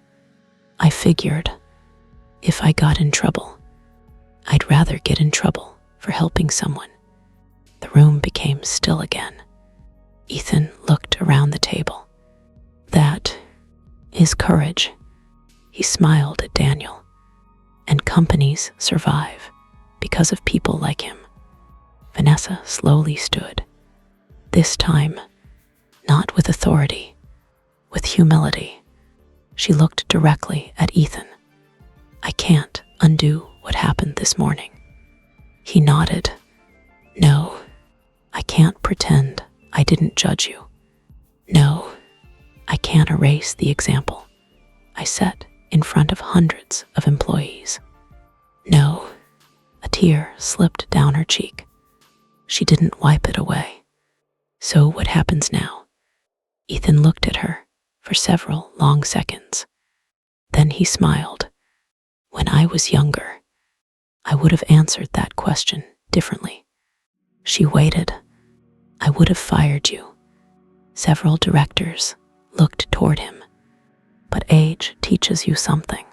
Speaker 1: I figured if I got in trouble, I'd rather get in trouble for helping someone. The room became still again. Ethan looked around the table. That is courage. He smiled at Daniel. And companies survive because of people like him. Vanessa slowly stood. This time, not with authority, with humility. She looked directly at Ethan. I can't undo what happened this morning. He nodded. No, I can't pretend I didn't judge you. No, I can't erase the example I set in front of hundreds of employees. No, a tear slipped down her cheek. She didn't wipe it away. So what happens now? Ethan looked at her for several long seconds. Then he smiled. When I was younger, I would have answered that question differently. She waited. I would have fired you. Several directors looked toward him. But age teaches you something.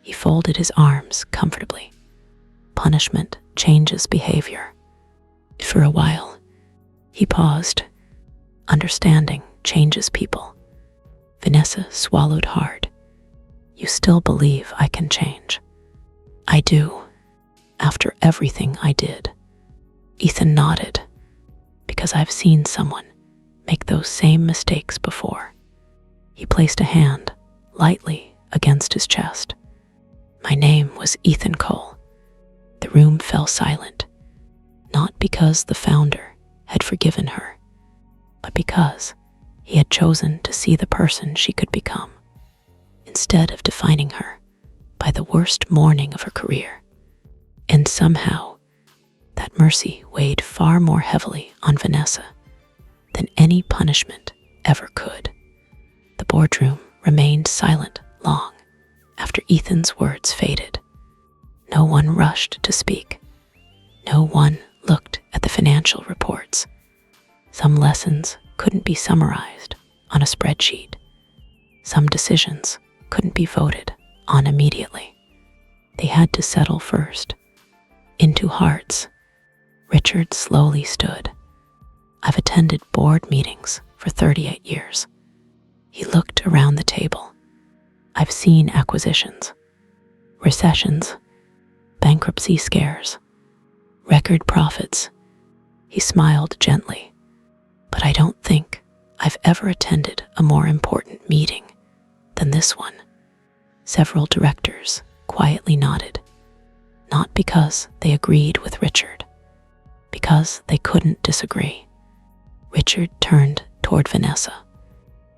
Speaker 1: He folded his arms comfortably. Punishment changes behavior. For a while, he paused. Understanding changes people. Vanessa swallowed hard. You still believe I can change? I do. After everything I did. Ethan nodded. Because I've seen someone make those same mistakes before. He placed a hand lightly against his chest. My name was Ethan Cole. The room fell silent. Not because the founder had forgiven her, but because he had chosen to see the person she could become, instead of defining her by the worst morning of her career. And somehow, that mercy weighed far more heavily on Vanessa than any punishment ever could. The boardroom remained silent long after Ethan's words faded. No one rushed to speak. No one looked at the financial reports. Some lessons couldn't be summarized on a spreadsheet. Some decisions couldn't be voted on immediately. They had to settle first. Into hearts. Richard slowly stood. I've attended board meetings for 38 years. He looked around the table. I've seen acquisitions, recessions, bankruptcy scares, record profits. He smiled gently. But I don't think I've ever attended a more important meeting than this one. Several directors quietly nodded, not because they agreed with Richard, because they couldn't disagree. Richard turned toward Vanessa.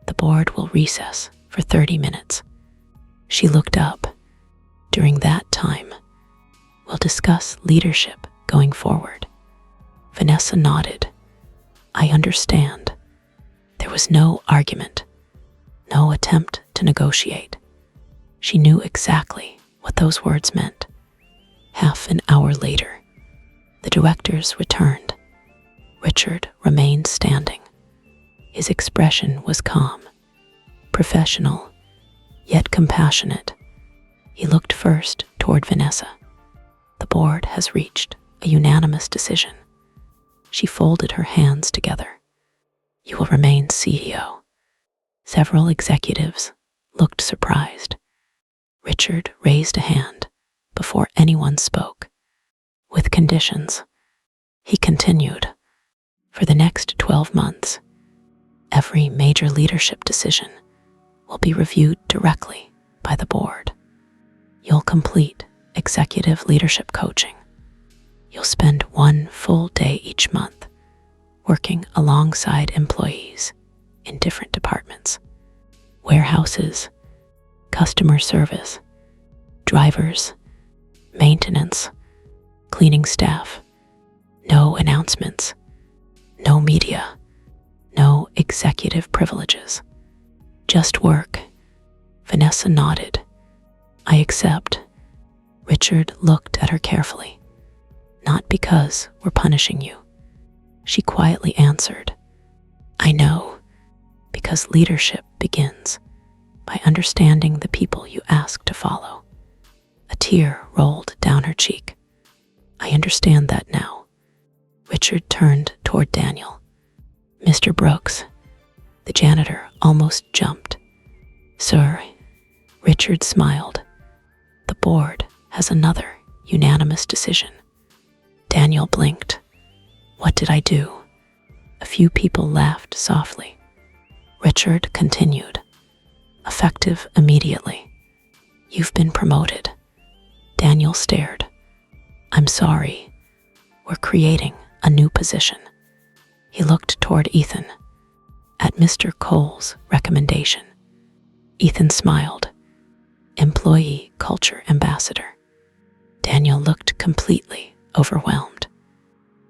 Speaker 1: The board will recess for 30 minutes. She looked up. During that time, we'll discuss leadership going forward. Vanessa nodded. I understand. There was no argument, no attempt to negotiate. She knew exactly what those words meant. Half an hour later, the directors returned. Richard remained standing. His expression was calm, professional, yet compassionate. He looked first toward Vanessa. The board has reached a unanimous decision. She folded her hands together. You will remain CEO. Several executives looked surprised. Richard raised a hand before anyone spoke. With conditions, he continued. For the next 12 months, every major leadership decision will be reviewed directly by the board. You'll complete executive leadership coaching. You'll spend 1 full day each month working alongside employees in different departments: warehouses, customer service, drivers, maintenance, cleaning staff. No announcements, no media, no executive privileges. Just work. Vanessa nodded. I accept. Richard looked at her carefully. Not because we're punishing you, she quietly answered. I know, because leadership begins by understanding the people you ask to follow. A tear rolled down her cheek. I understand that now. Richard turned toward Daniel. Mr. Brooks, the janitor almost jumped. Sir, Richard smiled. The board has another unanimous decision. Daniel blinked. What did I do? A few people laughed softly. Richard continued. Effective immediately. You've been promoted. Daniel stared. I'm sorry. We're creating a new position. He looked toward Ethan. At Mr. Cole's recommendation. Ethan smiled. Employee Culture Ambassador. Daniel looked completely overwhelmed.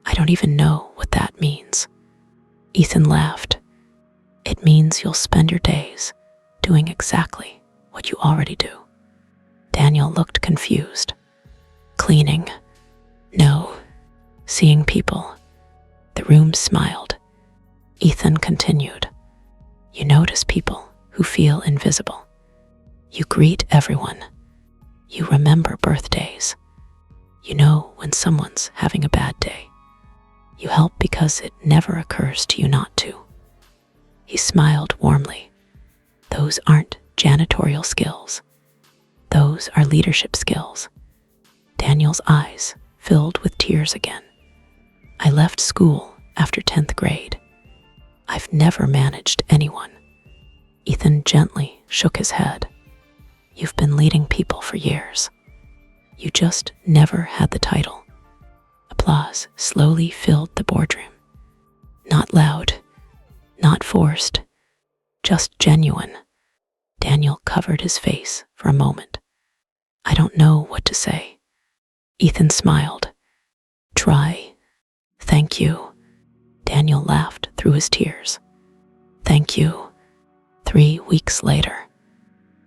Speaker 1: I don't even know what that means. Ethan laughed. It means you'll spend your days doing exactly what you already do. Daniel looked confused. Cleaning? No. Seeing people? The room smiled. Ethan continued. You notice people who feel invisible. You greet everyone. You remember birthdays. You know when someone's having a bad day. You help because it never occurs to you not to. He smiled warmly. Those aren't janitorial skills. Those are leadership skills. Daniel's eyes filled with tears again. I left school after 10th grade. I've never managed anyone. Ethan gently shook his head. You've been leading people for years. You just never had the title. Applause slowly filled the boardroom. Not loud, not forced, just genuine. Daniel covered his face for a moment. I don't know what to say. Ethan smiled. Try. Thank you. Daniel laughed through his tears. Thank you. 3 weeks later,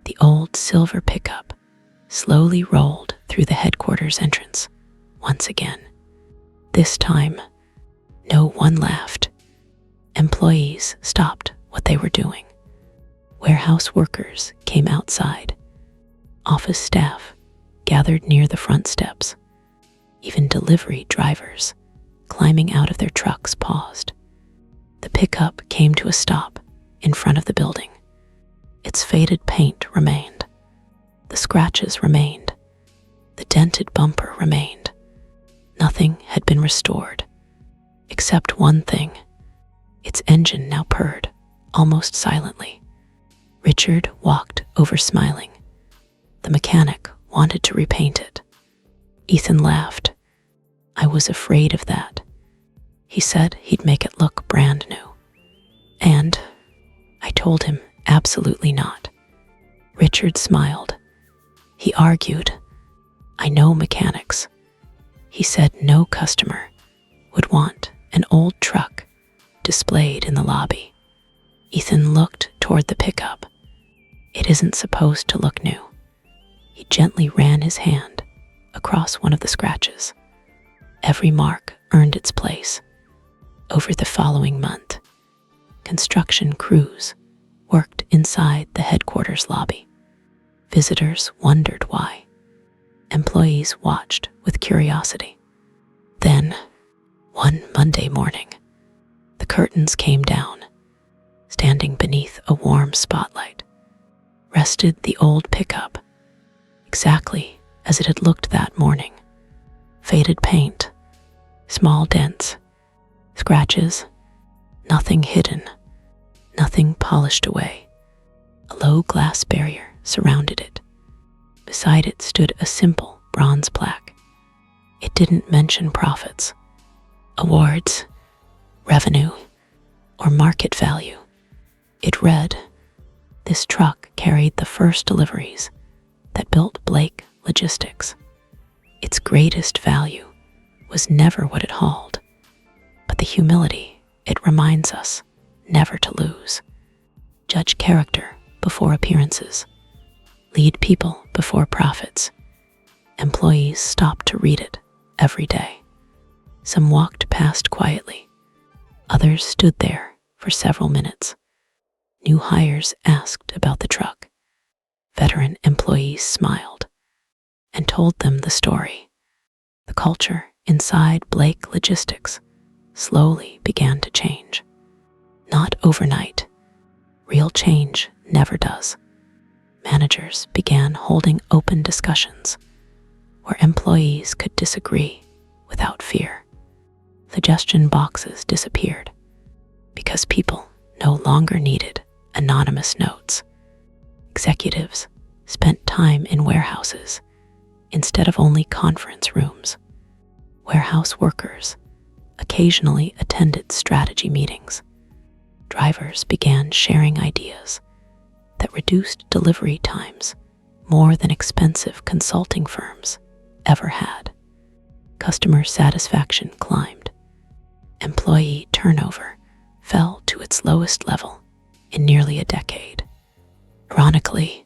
Speaker 1: the old silver pickup slowly rolled through the headquarters entrance once again. This time, no one laughed. Employees stopped what they were doing. Warehouse workers came outside. Office staff gathered near the front steps. Even delivery drivers, climbing out of their trucks, paused. The pickup came to a stop in front of the building. Its faded paint remained. The scratches remained. The dented bumper remained. Nothing had been restored, except one thing. Its engine now purred, almost silently. Richard walked over smiling. The mechanic wanted to repaint it. Ethan laughed. I was afraid of that. He said he'd make it look brand new. And I told him absolutely not. Richard smiled. He argued, I know mechanics. He said no customer would want an old truck displayed in the lobby. Ethan looked toward the pickup. It isn't supposed to look new. He gently ran his hand across one of the scratches. Every mark earned its place. Over the following month, construction crews worked inside the headquarters lobby. Visitors wondered why. Employees watched with curiosity. Then, one Monday morning, the curtains came down Standing beneath a warm spotlight rested the old pickup, exactly as it had looked that morning. Faded paint, small dents, scratches, nothing hidden, nothing polished away. A low glass barrier surrounded it. Beside it stood a simple bronze plaque. It didn't mention profits, awards, revenue, or market value. It read, "This truck carried the first deliveries that built Blake Logistics. Its greatest value was never what it hauled, but the humility it reminds us never to lose. Judge character before appearances. Lead people before profits." Employees stopped to read it every day. Some walked past quietly. Others stood there for several minutes. New hires asked about the truck. Veteran employees smiled and told them the story. The culture inside Blake Logistics slowly began to change. Not overnight. Real change never does. Managers began holding open discussions where employees could disagree without fear. Suggestion boxes disappeared because people no longer needed anonymous notes. Executives spent time in warehouses instead of only conference rooms. Warehouse workers occasionally attended strategy meetings. Drivers began sharing ideas that reduced delivery times more than expensive consulting firms ever had. Customer satisfaction climbed. Employee turnover fell to its lowest level in nearly a decade. Ironically,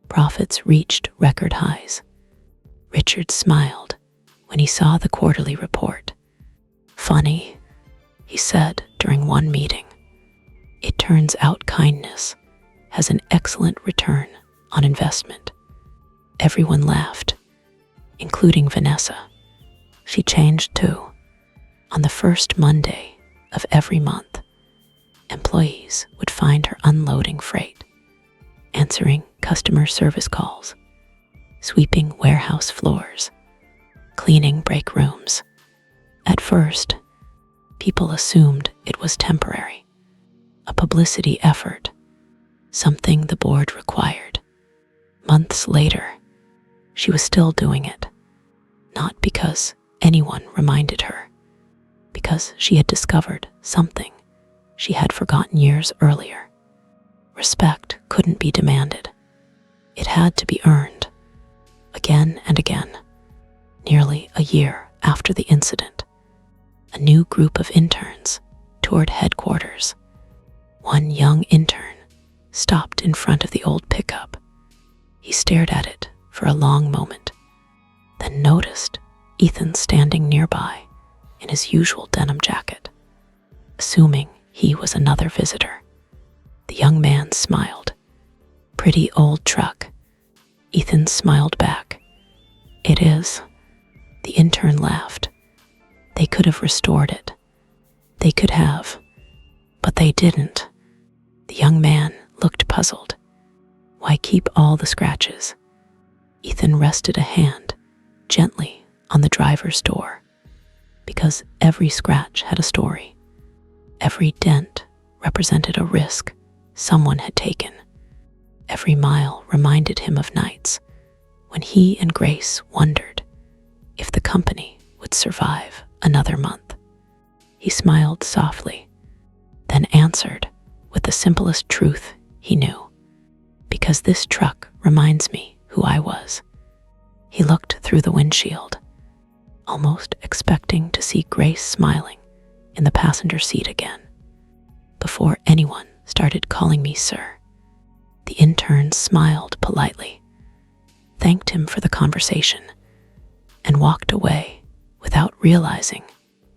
Speaker 1: profits reached record highs. Richard smiled when he saw the quarterly report. "Funny," he said during one meeting. "It turns out kindness has an excellent return on investment." Everyone laughed, including Vanessa. She changed too. On the first Monday of every month, employees would find her unloading freight, answering customer service calls, sweeping warehouse floors, cleaning break rooms. At first, people assumed it was temporary, a publicity effort, something the board required. Months later, she was still doing it, not because anyone reminded her, because she had discovered something she had forgotten years earlier. Respect couldn't be demanded. It had to be earned, again and again. Nearly a year after the incident, a new group of interns toured headquarters. One young intern stopped in front of the old pickup. He stared at it for a long moment, then noticed Ethan standing nearby in his usual denim jacket. Assuming he was another visitor, the young man smiled. "Pretty old truck." Ethan smiled back. "It is." The intern laughed. "They could have restored it. They could have, but they didn't." The young man looked puzzled. "Why keep all the scratches?" Ethan rested a hand gently on the driver's door. "Because every scratch had a story. Every dent represented a risk someone had taken. Every mile reminded him of nights when he and Grace wondered if the company would survive another month." He smiled softly, then answered with the simplest truth he knew. "Because this truck reminds me who I was." He looked through the windshield, almost expecting to see Grace smiling in the passenger seat again. "Before anyone started calling me sir." The intern smiled politely, thanked him for the conversation, and walked away without realizing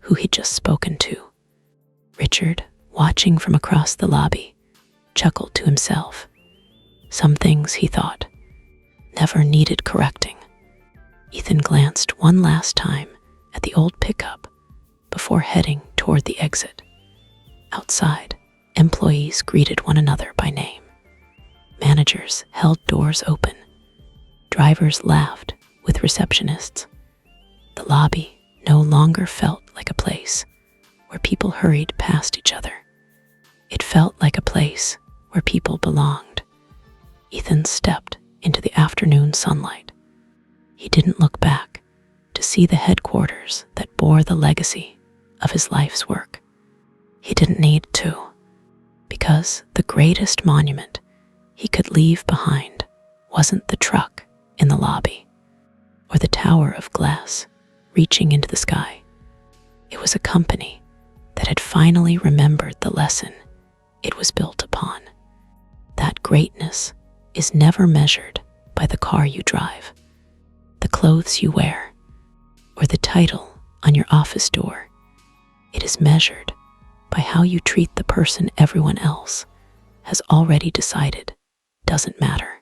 Speaker 1: who he'd just spoken to. Richard, watching from across the lobby, chuckled to himself. Some things, he thought, never needed correcting. Ethan glanced one last time at the old pickup before heading toward the exit. Outside, Employees greeted one another by name. Managers held doors open. Drivers laughed with receptionists. The lobby no longer felt like a place where people hurried past each other. It felt like a place where people belonged. Ethan stepped into the afternoon sunlight. He didn't look back to see the headquarters that bore the legacy of his life's work. He didn't need to, because the greatest monument he could leave behind wasn't the truck in the lobby or the tower of glass reaching into the sky. It was a company that had finally remembered the lesson it was built upon. That greatness is never measured by the car you drive, the clothes you wear, or the title on your office door. It is measured by how you treat the person everyone else has already decided doesn't matter.